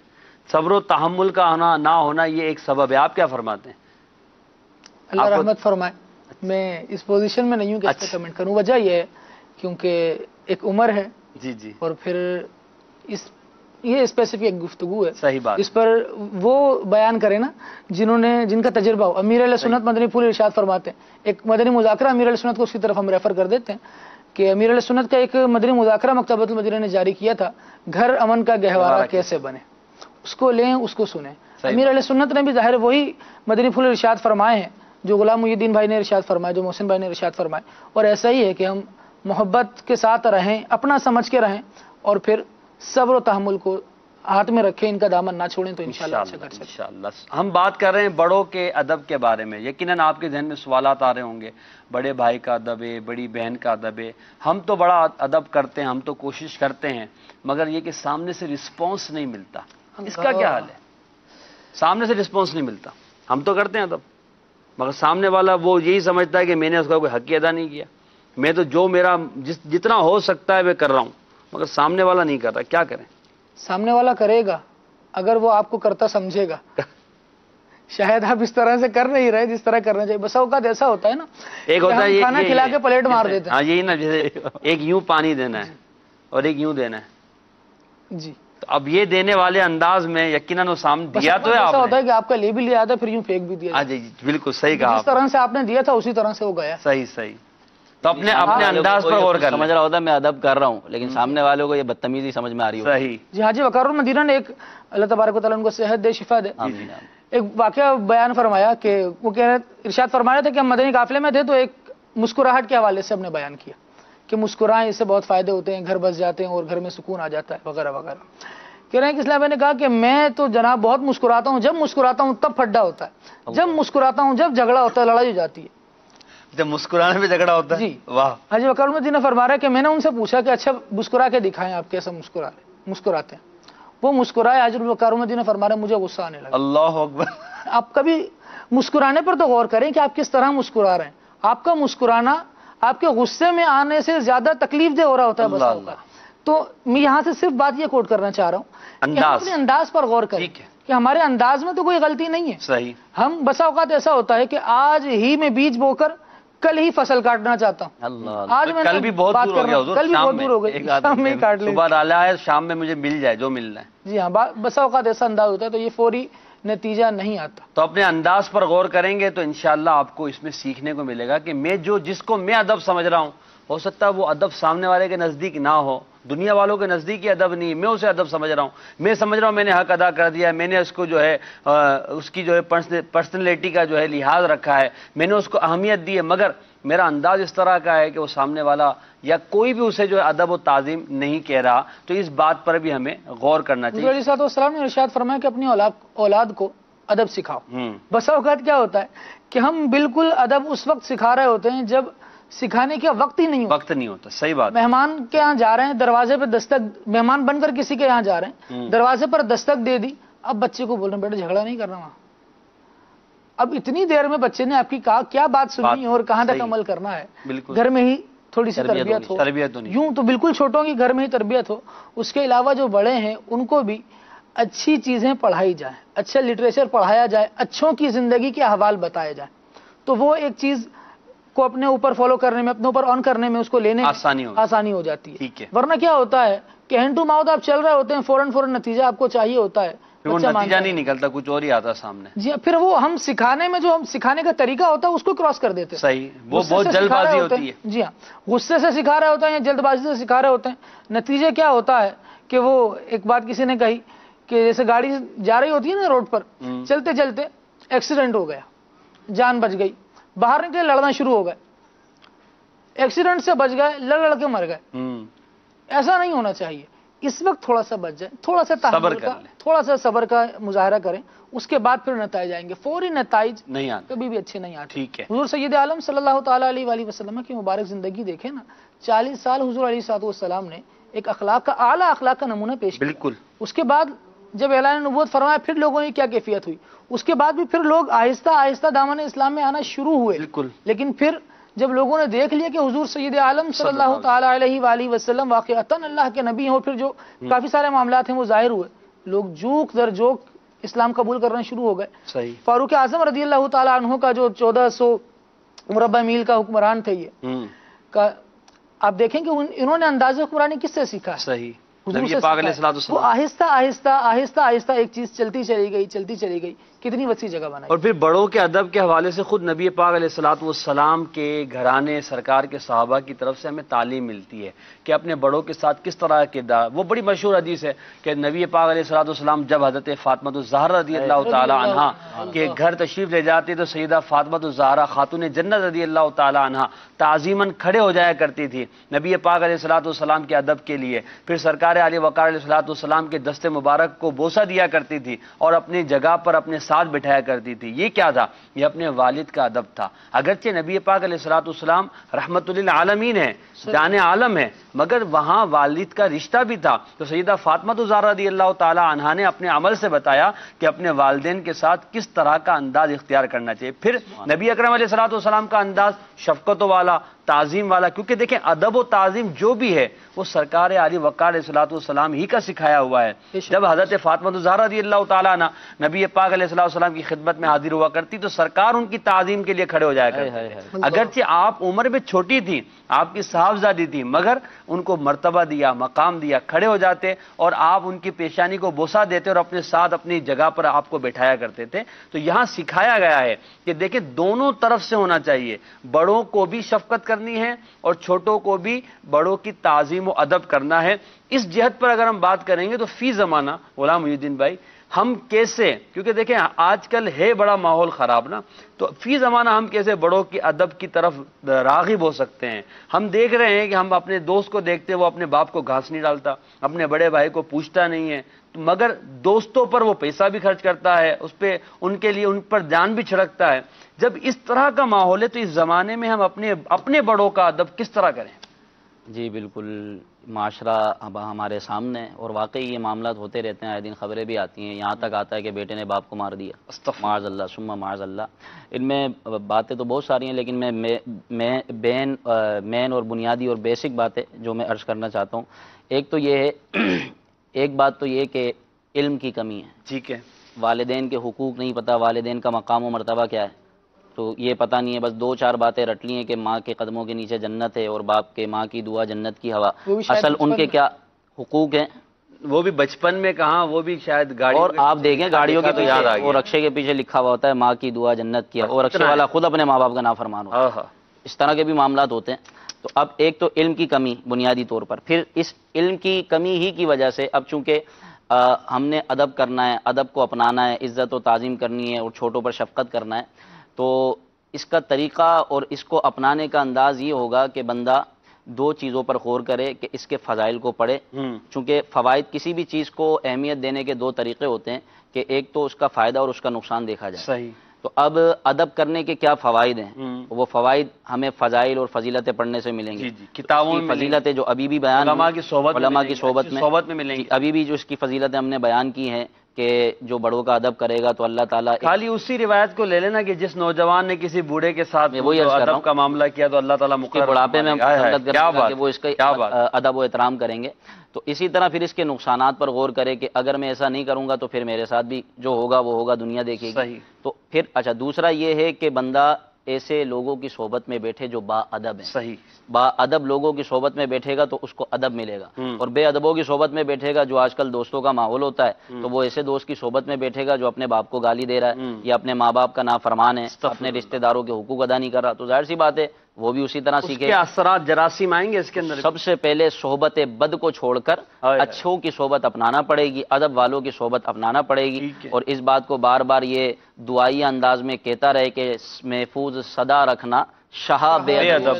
صبر و تحمل کا نہ ہونا یہ ایک سبب ہے. آپ کیا فرماتے ہیں؟ اللہ رحمت فرمائے. میں اس پوزیشن میں نہیں ہوں کہ اس پہ کمنٹ کروں. وجہ یہ ہے کیونکہ ایک عمر ہے جی جی, اور پھر یہ اسپیسیفک گفتگو ہے. صحیح بات. اس پر وہ بیان کرے نا جن کا تجربہ ہو. امیر علیہ سنت مدنی پھول ارشاد فرماتے ہیں, ایک مدنی مذاکرہ امیر علیہ سنت کو اس کی طرف ہم ریفر کر دیتے ہیں کہ امیر علیہ سنت کا ایک مدنی مذاکرہ مکتبۃ المدینہ نے جاری کیا تھا, گھر امن کا گہوارہ کیسے بنے. اس کو لیں, اس کو سنیں. امیر علیہ سنت نے بھی ظاہر وہی مدنی پھول ارشاد فرمائے ہیں جو غلام محی الدین بھائی نے ارشاد فرمائے, جو محسن بھائی نے ارشاد فرمائے. اور ایسا ہی ہے کہ ہم محبت کے ساتھ رہیں, اپنا سمجھ کے رہیں, اور پھر صبر و تحمل کو ہاتھ میں رکھیں, ان کا دامن نہ چھوڑیں, تو انشاءاللہ اچھا کر سکیں. انشاءاللہ. ہم بات کر رہے ہیں بڑوں کے ادب کے بارے میں. یقیناً آپ کے ذہن میں سوالات آ رہے ہوں گے, بڑے بھائی کا ادب ہے, بڑی بہن کا ادب ہے. ہم تو بڑا ادب کرتے ہیں, ہم تو کوشش کرتے ہیں, مگر یہ کہ سامنے سے رسپانس نہیں ملتا. اس کا کیا حال ہے؟ سامنے سے رسپانس نہیں ملتا. ہم تو کرتے ہیں ادب, مگر سامنے والا وہ یہی سمجھتا ہے کہ میں نے اس کا کوئی حق ادا نہیں کیا. میں تو جو میرا جتنا ہو سکتا ہے میں کر رہا ہوں, مگر سامنے والا نہیں کر رہا. کیا کریں؟ سامنے والا کرے گا اگر وہ آپ کو کرتا سمجھے گا. شاید آپ اس طرح سے کر نہیں رہے جس طرح کرنا چاہیے. بس اوقات ایسا ہوتا ہے نا, ایک ہوتا ہے کھانا کھلا کے پلیٹ مار دیتے ہیں. ہاں یہی نا, جیسے ایک یوں پانی دینا ہے اور ایک یوں دینا ہے. جی, تو اب یہ دینے والے انداز میں یقیناً وہ سامنے دیا تو ہے. ایسا ہوتا ہے کہ آپ کا لے بھی لیا آتا ہے, پھر یوں پھینک بھی دیا. جی بالکل صحیح کہا. جس طرح سے آپ نے دیا تھا اسی طرح سے وہ گیا. صحیح صحیح. تو اپنے انداز پر غور کر. سمجھ رہا ہوتا ہے میں ادب کر رہا ہوں, لیکن سامنے والوں کو یہ بدتمیزی سمجھ میں آ رہی ہے. صحیح. جی حاجی وقار المدینہ نے ایک, اللہ تبارک و تعالیٰ ان کو صحت دے, شفا دے, ایک واقعہ بیان فرمایا کہ وہ کہہ رہے, ارشاد فرمایا تھا کہ ہم مدنی قافلے میں تھے تو ایک مسکراہٹ کے حوالے سے ہم نے بیان کیا کہ مسکرائیں, اس سے بہت فائدے ہوتے ہیں, گھر بس جاتے ہیں اور گھر میں سکون آ جاتا ہے وغیرہ وغیرہ. کہہ رہے ہیں کہ اسلام نے کہا کہ میں تو جناب بہت مسکراتا ہوں, جب مسکراتا ہوں تب پھڈا ہوتا ہے, جب مسکراتا ہوں جب جھگڑا ہوتا ہے, لڑائی ہو جاتی ہے. جب مسکرانے میں جھگڑا ہوتا ہے. جی واہ. حاجی وقار المدینہ فرما رہا ہے کہ میں نے ان سے پوچھا کہ اچھا مسکرا کے دکھائیں آپ کیسا مسکراتے ہیں. وہ مسکرائے. حاجی وقار المدینہ فرما رہے ہیں مجھے غصہ آنے لگا. اللہ اکبر. آپ کبھی مسکرانے پر تو غور کریں کہ آپ کس طرح مسکرا رہے ہیں. آپ کا مسکرانا آپ کے غصے میں آنے سے زیادہ تکلیف دہ ہو رہا ہوتا ہے بس اوقات. تو میں یہاں سے صرف بات یہ کوٹ کرنا چاہ رہا ہوں کہ ہم اپنے انداز پر غور کریں کہ ہمارے انداز میں تو کوئی غلطی نہیں ہے. صحیح. ہم بسا اوقات ایسا ہوتا ہے کہ آج ہی میں بیج بو کر کل ہی فصل کاٹنا چاہتا ہوں. آج میں کل بھی بہت دور ہو گیا, کل بھی بہت دور ہو گئی, شام میں کاٹ لیں. صبح ڈالا ہے, شام میں مجھے مل جائے جو ملنا ہے. جی ہاں, بسا اوقات ایسا انداز ہوتا ہے تو یہ فوری نتیجہ نہیں آتا. تو اپنے انداز پر غور کریں گے تو انشاءاللہ آپ کو اس میں سیکھنے کو ملے گا کہ میں جس کو میں ادب سمجھ رہا ہوں, ہو سکتا ہے وہ ادب سامنے والے کے نزدیک نہ ہو, دنیا والوں کے نزدیک یہ ادب نہیں, میں اسے ادب سمجھ رہا ہوں. میں سمجھ رہا ہوں میں نے حق ادا کر دیا, میں نے اس کو جو ہے اس کی جو ہے پرسنالٹی کا جو ہے لحاظ رکھا ہے, میں نے اس کو اہمیت دی ہے, مگر میرا انداز اس طرح کا ہے کہ وہ سامنے والا یا کوئی بھی اسے جو ہے ادب و تعظیم نہیں کہہ رہا. تو اس بات پر بھی ہمیں غور کرنا چاہیے. حضور صلی اللہ علیہ وسلم نے ارشاد فرمایا کہ اپنی اولاد کو ادب سکھاؤ. بسا اوقات کیا ہوتا ہے کہ ہم بالکل ادب اس وقت سکھا رہے ہوتے ہیں جب سکھانے کا وقت ہی نہیں ہوتا. صحیح بات. مہمان کے یہاں جا رہے ہیں, دروازے پہ دستک, مہمان بن کر کسی کے یہاں جا رہے ہیں, دروازے پر دستک دے دی, اب بچے کو بول رہے ہیں بیٹا جھگڑا نہیں کرنا وہاں. اب اتنی دیر میں بچے نے آپ کی کیا بات سنی اور کہاں تک عمل کرنا ہے. گھر میں ہی تھوڑی سی تربیت ہو, یوں تو بالکل چھوٹوں کی گھر میں ہی تربیت ہو. اس کے علاوہ جو بڑے ہیں ان کو بھی اچھی چیزیں پڑھائی جائیں, اچھا لٹریچر پڑھایا جائے, اچھوں کی زندگی کے احوال بتائے جائیں, تو وہ ایک چیز کو اپنے اوپر فالو کرنے میں, اپنے اوپر آن کرنے میں اس کو لینے آسانی ہو جاتی ہے. ورنہ کیا ہوتا ہے کہ ہینڈ ٹو ماؤتھ آپ چل رہے ہوتے ہیں, فوراً نتیجہ آپ کو چاہیے ہوتا ہے, نتیجہ نہیں نکلتا, کچھ اور ہی آتا سامنے. جی پھر وہ ہم سکھانے میں جو ہم سکھانے کا طریقہ ہوتا ہے اس کو کراس کر دیتے ہیں. صحیح, وہ بہت جلد بازی ہوتی ہے. جی ہاں, غصے سے سکھا رہے ہوتے ہیں یا جلد بازی سے سکھا رہے ہوتے ہیں. نتیجہ کیا ہوتا ہے کہ وہ ایک بات کسی نے کہی کہ جیسے گاڑی جا رہی ہوتی ہے نا روڈ پر, چلتے چلتے ایکسیڈنٹ ہو گیا, جان بچ گئی, باہر نکلے لڑنا شروع ہو گئے, ایکسیڈنٹ سے بچ گئے, لڑ کے مر گئے. ایسا نہیں ہونا چاہیے اس وقت تھوڑا سا بچ جائیں، تھوڑا سا تحمل کا، تھوڑا سا صبر کا مظاہرہ کریں، اس کے بعد پھر نتائج آئیں گے. فوری نتائج نہیں آتے، کبھی بھی اچھے نہیں آتے. ٹھیک ہے. حضور سید عالم صلی اللہ تعالیٰ علیہ وآلہ وسلم کی مبارک زندگی دیکھیں نا، 40 سال حضور علیہ الصلوۃ والسلام نے ایک اخلاق کا اعلیٰ اخلاق کا نمونہ پیش کیا. بالکل. اس کے بعد جب اعلان نبوت فرمایا پھر لوگوں کی کیا کیفیت ہوئی، اس کے بعد بھی پھر لوگ آہستہ آہستہ دامن اسلام میں آنا شروع ہوئے. بالکل. لیکن پھر جب لوگوں نے دیکھ لیا کہ حضور سید عالم صلی اللہ تعالیٰ علیہ وآلہ وسلم واقعتاً اللہ کے نبی ہیں، پھر جو کافی سارے معاملات ہیں وہ ظاہر ہوئے، لوگ جوک در جوک اسلام قبول کرنا شروع ہو گئے. صحیح. فاروق اعظم رضی اللہ تعالیٰ عنہ کا جو 1400 مربع میل کا حکمران تھے یہ کا، آپ دیکھیں کہ انہوں نے انداز حکمرانی کس سے سیکھا ہے؟ صحیح. حضور نبی سے پاک علیہ سیکھا ہے. الصلوۃ وہ آہستہ آہستہ آہستہ آہستہ ایک چیز چلتی چلی گئی، کتنی وسیع جگہ بنائی. اور پھر بڑوں کے ادب کے حوالے سے خود نبی پاک علیہ الصلوۃ والسلام کے گھرانے سرکار کے صحابہ کی طرف سے ہمیں تعلیم ملتی ہے کہ اپنے بڑوں کے ساتھ کس طرح کے کردار. وہ بڑی مشہور حدیث ہے کہ نبی پاک علیہ الصلوۃ والسلام جب حضرت فاطمہ الزہرا رضی اللہ تعالی عنہا کے گھر تشریف لے جاتے تو سیدہ فاطمہ الزہرا خاتون جنت رضی اللہ تعالی عنہا تعظیماً کھڑے ہو جایا کرتی تھی نبی پاک علیہ الصلوۃ والسلام کے ادب کے لیے. پھر سرکار علی وقار علیہ الصلوۃ والسلام کے دست مبارک کو بوسہ دیا کرتی تھی اور اپنی جگہ پر اپنے ساتھ بٹھایا کرتی تھی. یہ کیا تھا؟ یہ اپنے والد کا ادب تھا. اگرچہ نبی پاک علیہ الصلوۃ والسلام رحمت للعالمین ہے، جان عالم ہے، مگر وہاں والد کا رشتہ بھی تھا. تو سیدہ فاطمہ الزہرا رضی اللہ تعالی عنہا نے اپنے عمل سے بتایا کہ اپنے والدین کے ساتھ کس طرح کا انداز اختیار کرنا چاہیے. پھر نبی اکرم علیہ الصلوۃ والسلام کا انداز شفقت والا، تعظیم والا، کیونکہ دیکھیں ادب و تعظیم جو بھی ہے وہ سرکار علی وقار علیہ الصلوۃ والسلام ہی کا سکھایا ہوا ہے. جب حضرت فاطمہ الزہرا رضی اللہ تعالیٰ عنہ نبی پاک علیہ الصلوۃ والسلام کی خدمت میں حاضر ہوا کرتی تو سرکار ان کی تعظیم کے لیے کھڑے ہو جایا کرتے. اگرچہ آپ عمر میں چھوٹی تھی، آپ کی صاحبزادی تھی، مگر ان کو مرتبہ دیا، مقام دیا، کھڑے ہو جاتے اور آپ ان کی پیشانی کو بوسہ دیتے اور اپنے ساتھ اپنی جگہ پر آپ کو بٹھایا کرتے تھے. تو یہاں سکھایا گیا ہے کہ دیکھیں دونوں طرف سے ہونا چاہیے، بڑوں کو بھی شفقت کرنی ہے اور چھوٹوں کو بھی بڑوں کی تعظیم و ادب کرنا ہے. اس جہت پر اگر ہم بات کریں گے تو فی زمانہ غلام محی الدین بھائی ہم کیسے، کیونکہ دیکھیں آج کل ہے بڑا ماحول خراب نا، تو فی زمانہ ہم کیسے بڑوں کی ادب کی طرف راغب ہو سکتے ہیں. ہم دیکھ رہے ہیں کہ ہم اپنے دوست کو دیکھتے وہ اپنے باپ کو گھاس نہیں ڈالتا، اپنے بڑے بھائی کو پوچھتا نہیں ہے، مگر دوستوں پر وہ پیسہ بھی خرچ کرتا ہے، اس پہ ان کے لیے ان پر جان بھی چھڑکتا ہے. جب اس طرح کا ماحول ہے تو اس زمانے میں ہم اپنے بڑوں کا ادب کس طرح کریں؟ جی بالکل، معاشرہ ہمارے سامنے اور واقعی یہ معاملات ہوتے رہتے ہیں، آئے دن خبریں بھی آتی ہیں. یہاں تک آتا ہے کہ بیٹے نے باپ کو مار دیا، معاذ اللہ ثم معاذ اللہ. ان میں باتیں تو بہت ساری ہیں، لیکن میں مین اور بنیادی اور بیسک باتیں جو میں عرض کرنا چاہتا ہوں، ایک تو یہ ہے، ایک بات تو یہ کہ علم کی کمی ہے. ٹھیک ہے. والدین کے حقوق نہیں پتہ، والدین کا مقام و مرتبہ کیا ہے تو یہ پتہ نہیں ہے. بس 2-4 باتیں رٹ لی ہیں کہ ماں کے قدموں کے نیچے جنت ہے اور باپ کے ماں کی دعا جنت کی ہوا. اصل ان کے کیا حقوق ہیں وہ بھی بچپن میں کہاں، وہ بھی شاید گاڑی. اور آپ دیکھیں گاڑیوں کے پیچھے اور رکشے کے پیچھے لکھا ہوا ہوتا ہے ماں کی دعا جنت کی، اور رکشے والا خود اپنے ماں باپ کا نافرمان ہوتا ہے. اس طرح کے بھی معاملات ہوتے ہیں. تو اب ایک تو علم کی کمی بنیادی طور پر، پھر اس علم کی کمی ہی کی وجہ سے اب چونکہ ہم نے ادب کرنا ہے، ادب کو اپنانا ہے، عزت و تعظیم کرنی ہے اور چھوٹوں پر شفقت کرنا ہے، تو اس کا طریقہ اور اس کو اپنانے کا انداز یہ ہوگا کہ بندہ 2 چیزوں پر غور کرے کہ اس کے فضائل کو پڑھے. چونکہ فوائد کسی بھی چیز کو اہمیت دینے کے 2 طریقے ہوتے ہیں کہ ایک تو اس کا فائدہ اور اس کا نقصان دیکھا جائے. صحیح. تو اب ادب کرنے کے کیا فوائد ہیں؟ وہ فوائد ہمیں فضائل اور فضیلتیں پڑھنے سے ملیں گے. کتابوں میں فضیلتیں جو ابھی بھی بیان علماء کی صحبت میں ملیں گی. ابھی بھی جو اس کی فضیلتیں ہم نے بیان کی ہیں کہ جو بڑوں کا ادب کرے گا تو اللہ تعالیٰ، خالی اسی روایت کو لے لینا کہ جس نوجوان نے کسی بوڑھے کے ساتھ وہی ادب کا معاملہ کیا تو اللہ تعالیٰ بڑھاپے میں کہ وہ اس کا ادب و احترام کریں گے. تو اسی طرح پھر اس کے نقصانات پر غور کرے کہ اگر میں ایسا نہیں کروں گا تو پھر میرے ساتھ بھی جو ہوگا وہ ہوگا، دنیا دیکھے گی. تو پھر اچھا دوسرا یہ ہے کہ بندہ ایسے لوگوں کی صحبت میں بیٹھے جو با ادب ہیں. صحیح. با ادب لوگوں کی صحبت میں بیٹھے گا تو اس کو ادب ملے گا، اور بے ادبوں کی صحبت میں بیٹھے گا جو آج کل دوستوں کا ماحول ہوتا ہے تو وہ ایسے دوست کی صحبت میں بیٹھے گا جو اپنے باپ کو گالی دے رہا ہے یا اپنے ماں باپ کا نافرمان ہے، اپنے رشتہ داروں کے حقوق ادا نہیں کر رہا. تو ظاہر سی بات ہے وہ بھی اسی طرح اس سیکھے کے اثرات جراثیم آئیں گے اس کے اندر. سب سے پہلے صحبت بد کو چھوڑ کر اچھوں کی صحبت اپنانا پڑے گی، ادب والوں کی صحبت اپنانا پڑے گی، اور اس بات کو بار بار یہ دعائی انداز میں کہتا رہے کہ محفوظ صدا رکھنا شہا بے ادب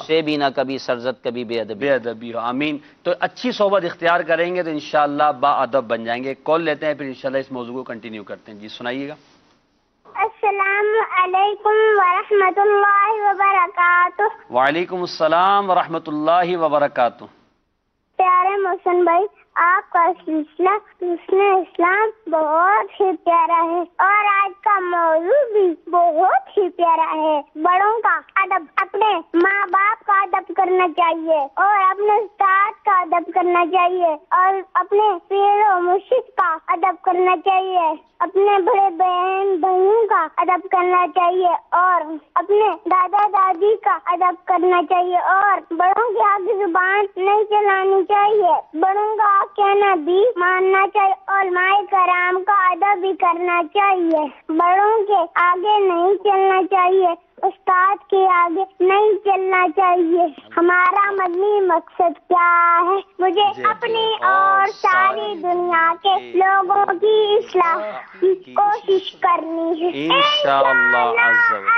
سے بھی نہ کبھی سرزد کبھی بے ادبی ہو. آمین. تو اچھی صحبت اختیار کریں گے تو انشاءاللہ با ادب بن جائیں گے. کال لیتے ہیں پھر انشاءاللہ اس موضوع کو کنٹینیو کرتے ہیں. جی سنائیے گا. السلام علیکم ورحمۃ اللہ وبرکاتہ. وعلیکم السلام ورحمۃ اللہ وبرکاتہ. پیارے محسن بھائی، آپ کا سلسلہ حسن اسلام بہت ہی پیارا ہے اور آج کا موضوع بھی بہت ہی پیارا ہے. بڑوں کا ادب، اپنے ماں باپ کا ادب کرنا چاہیے اور اپنے استاد کا ادب کرنا چاہیے اور اپنے پیر و مرشد کا ادب کرنا چاہیے، اپنے بڑے بہن بھائیوں کا ادب کرنا چاہیے اور اپنے دادا دادی کا ادب کرنا چاہیے اور بڑوں کے آگے زبان نہیں چلانی چاہیے، بڑوں کا کہنا بھی ماننا چاہیے اور علماء کرام کا ادب بھی کرنا چاہیے. بڑوں کے آگے نہیں چلنا چاہیے، استاد کے آگے نہیں چلنا چاہیے. ہمارا مدنی مقصد کیا ہے؟ مجھے اپنی اور ساری دنیا کے لوگوں کی اصلاح کی کوشش کرنی ہے انشاءاللہ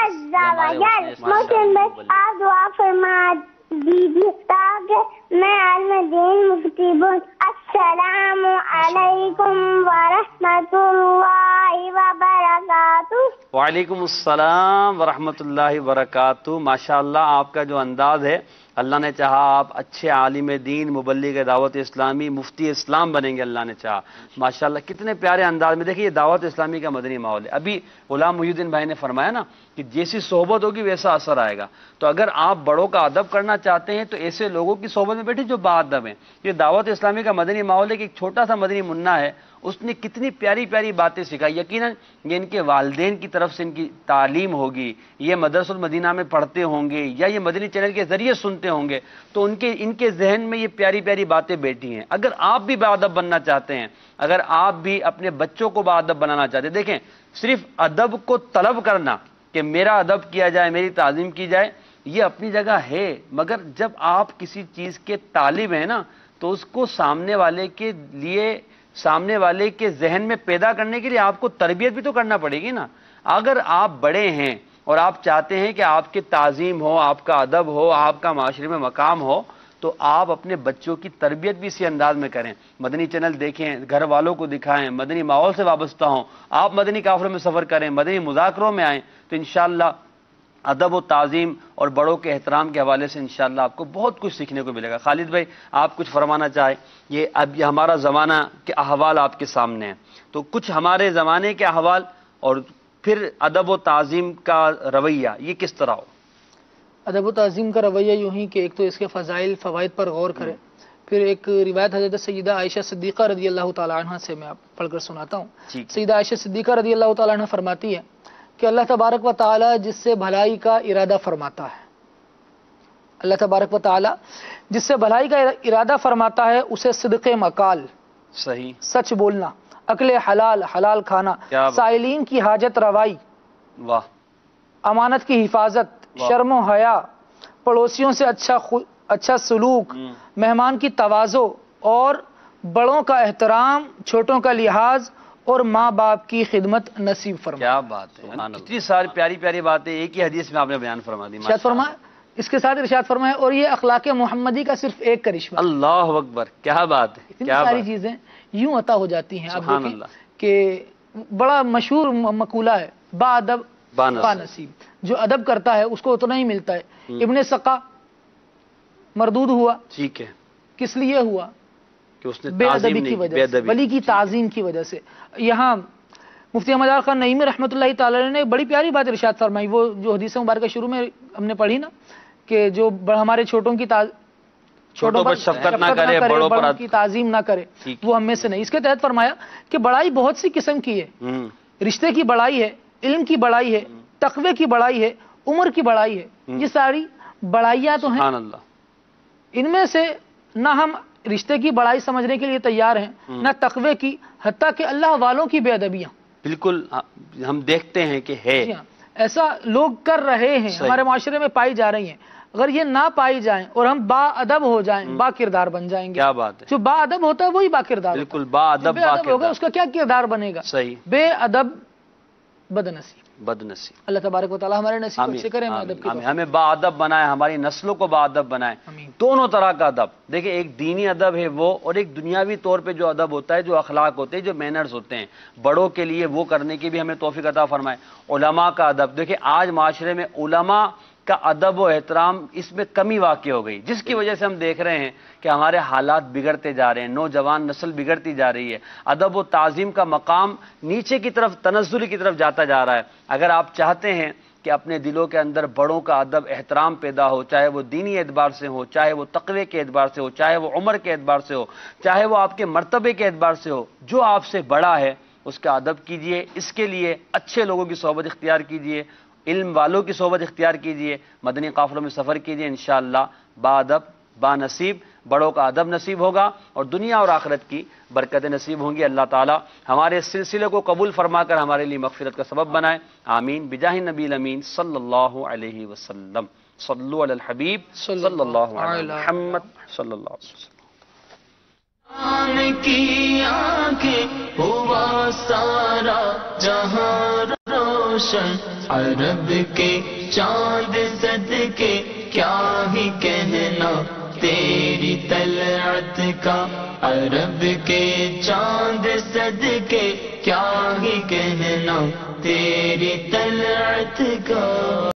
عز و جل. محسن بھائی، آپ دعا فرما دیجیے تاکہ میں عالم دین مفتی بن. السلام علیکم ورحمۃ اللہ وبرکاتہ. وعلیکم السلام ورحمۃ اللہ وبرکاتہ. ماشاءاللہ آپ کا جو انداز ہے، اللہ نے چاہا آپ اچھے عالم دین، مبلغ دعوت اسلامی، مفتی اسلام بنیں گے، اللہ نے چاہا. ماشاءاللہ کتنے پیارے انداز میں. دیکھیے یہ دعوت اسلامی کا مدنی ماحول ہے. ابھی غلام محی الدین بھائی نے فرمایا نا کہ جیسی صحبت ہوگی ویسا اثر آئے گا. تو اگر آپ بڑوں کا ادب کرنا چاہتے ہیں تو ایسے لوگوں کی صحبت میں بیٹھے جو باادب ہیں. یہ دعوت اسلامی کا مدنی ماحول ہے کہ ایک چھوٹا سا مدنی منا ہے، اس نے کتنی پیاری پیاری باتیں سکھائی. یقیناً یہ ان کے والدین کی طرف سے ان کی تعلیم ہوگی، یہ مدرسۃ المدینہ میں پڑھتے ہوں گے یا یہ مدنی چینل کے ذریعے سنتے ہوں گے، تو ان کے ذہن میں یہ پیاری پیاری باتیں بیٹھی ہیں. اگر آپ بھی باادب بننا چاہتے ہیں، اگر آپ بھی اپنے بچوں کو باادب بنانا چاہتے ہیں، دیکھیں صرف ادب کو طلب کرنا کہ میرا ادب کیا جائے، میری تعظیم کی جائے، یہ اپنی جگہ ہے، مگر جب آپ کسی چیز کے طالب ہیں نا تو اس کو سامنے والے کے ذہن میں پیدا کرنے کے لیے آپ کو تربیت بھی تو کرنا پڑے گی نا. اگر آپ بڑے ہیں اور آپ چاہتے ہیں کہ آپ کی تعظیم ہو، آپ کا ادب ہو، آپ کا معاشرے میں مقام ہو، تو آپ اپنے بچوں کی تربیت بھی اسی انداز میں کریں. مدنی چینل دیکھیں، گھر والوں کو دکھائیں، مدنی ماحول سے وابستہ ہوں. آپ مدنی قافلوں میں سفر کریں، مدنی مذاکروں میں آئیں، تو انشاءاللہ ادب و تعظیم اور بڑوں کے احترام کے حوالے سے انشاءاللہ آپ کو بہت کچھ سیکھنے کو ملے گا. خالد بھائی آپ کچھ فرمانا چاہیں؟ یہ ہمارا زمانہ کے احوال آپ کے سامنے ہیں، تو کچھ ہمارے زمانے کے احوال اور پھر ادب و تعظیم کا رویہ یہ کس طرح ہو؟ ادب و تعظیم کا رویہ یوں ہی کہ ایک تو اس کے فضائل فوائد پر غور کریں. پھر ایک روایت حضرت سیدہ عائشہ صدیقہ رضی اللہ تعالیٰ عنہ سے میں آپ پڑھ کر سناتا ہوں. سیدہ عائشہ صدیقہ رضی اللہ تعالیٰ عنہ فرماتی ہے کہ اللہ تبارک و تعالیٰ جس سے بھلائی کا ارادہ فرماتا ہے، اللہ تبارک و تعالیٰ جس سے بھلائی کا ارادہ فرماتا ہے اسے صدق مقال، صحیح سچ بولنا، عقل حلال، حلال کھانا، سائلین کی حاجت روائی، واہ، امانت کی حفاظت، شرم و حیا، پڑوسیوں سے اچھا سلوک، مہمان کی تواضع اور بڑوں کا احترام، چھوٹوں کا لحاظ اور ماں باپ کی خدمت نصیب فرما. کیا بات ہے، کتنی ساری پیاری پیاری باتیں ایک ہی حدیث میں آپ نے بیان فرما دی. ارشاد فرمایا، اس کے ساتھ ارشاد فرمایا اور یہ اخلاق محمدی کا صرف ایک کرشمہ. اللہ اکبر، کیا بات ہے. اتنی ساری چیزیں یوں عطا ہو جاتی ہیں. آپ دیکھیں کہ بڑا مشہور مقولہ ہے، با ادب با نصیب. جو ادب کرتا ہے اس کو اتنا ہی ملتا ہے. ابن سقا مردود ہوا، ٹھیک ہے، کس لیے ہوا؟ کہ اس نے بے ادبی کی وجہ سے، ولی کی تعظیم کی وجہ سے. یہاں مفتی احمد خان نعیمی رحمۃ اللہ تعالی نے بڑی پیاری بات ارشاد فرمائی، وہ جو حدیث مبارکہ شروع میں ہم نے پڑھی نا کہ جو ہمارے چھوٹوں پر شفقت نہ کرے، بڑوں کی تعظیم نہ کرے، وہ ہم میں سے نہیں. اس کے تحت فرمایا کہ بڑائی بہت سی قسم کی ہے. رشتے کی بڑائی ہے، علم کی بڑائی ہے، تقوی کی بڑائی ہے، عمر کی بڑائی ہے. یہ ساری بڑائیاں تو ہیں، ان میں سے نہ ہم رشتے کی بڑائی سمجھنے کے لیے تیار ہیں، نہ تقوی کی، حتیٰ کہ اللہ والوں کی بے ادبیاں بالکل ہم دیکھتے ہیں کہ ہے. ایسا لوگ کر رہے ہیں، صحیح. ہمارے معاشرے میں پائی جا رہی ہیں. اگر یہ نہ پائی جائیں اور ہم با ادب ہو جائیں، با کردار بن جائیں گے. کیا بات ہے، جو با ادب ہوتا ہے وہی با کردار ہوتا ہے. بالکل با ادب بے ادب ہوگا با اس کا کیا کردار بنے گا؟ صحیح، بے ادب بد نصیب. بد نصیب. اللہ تبارک و تعالیٰ ہمارے نصیب آمین، اچھے کرے، ہمیں ادب آمین، کی آمین. توفیق. ہمیں با ادب بنائے، ہماری نسلوں کو با ادب بنائے. آمین. دونوں طرح کا ادب دیکھیں، ایک دینی ادب ہے وہ، اور ایک دنیاوی طور پہ جو ادب ہوتا ہے، جو اخلاق ہوتے ہیں، جو مینرز ہوتے ہیں بڑوں کے لیے، وہ کرنے کی بھی ہمیں توفیق عطا فرمائے. علماء کا ادب دیکھیں، آج معاشرے میں علماء کا ادب و احترام اس میں کمی واقع ہو گئی، جس کی وجہ سے ہم دیکھ رہے ہیں کہ ہمارے حالات بگڑتے جا رہے ہیں، نوجوان نسل بگڑتی جا رہی ہے، ادب و تعظیم کا مقام نیچے کی طرف، تنزل کی طرف جاتا جا رہا ہے. اگر آپ چاہتے ہیں کہ اپنے دلوں کے اندر بڑوں کا ادب احترام پیدا ہو، چاہے وہ دینی اعتبار سے ہو، چاہے وہ تقوی کے اعتبار سے ہو، چاہے وہ عمر کے اعتبار سے ہو، چاہے وہ آپ کے مرتبے کے اعتبار سے ہو، جو آپ سے بڑا ہے اس کا ادب کیجئے. اس کے لیے اچھے لوگوں کی صحبت اختیار کیجئے، علم والوں کی صحبت اختیار کیجئے، مدنی قافلوں میں سفر کیجئے. انشاءاللہ با ادب با نصیب، بڑوں کا ادب نصیب ہوگا اور دنیا اور آخرت کی برکتیں نصیب ہوں گی. اللہ تعالی ہمارے اس سلسلے کو قبول فرما کر ہمارے لیے مغفرت کا سبب بنائے. آمین بجاہ نبی الامین صلی اللہ علیہ وسلم. صلو علی الحبیب صلی اللہ علیہ محمد صلی اللہ علیہ وسلم. آن کی آنکھیں ہوا سارا جہاں روشن، عرب کے چاند صدقے کیا ہی کہنا تیری طلعت کا، عرب کے چاند صدقے کیا ہی کہنا تیری طلعت کا.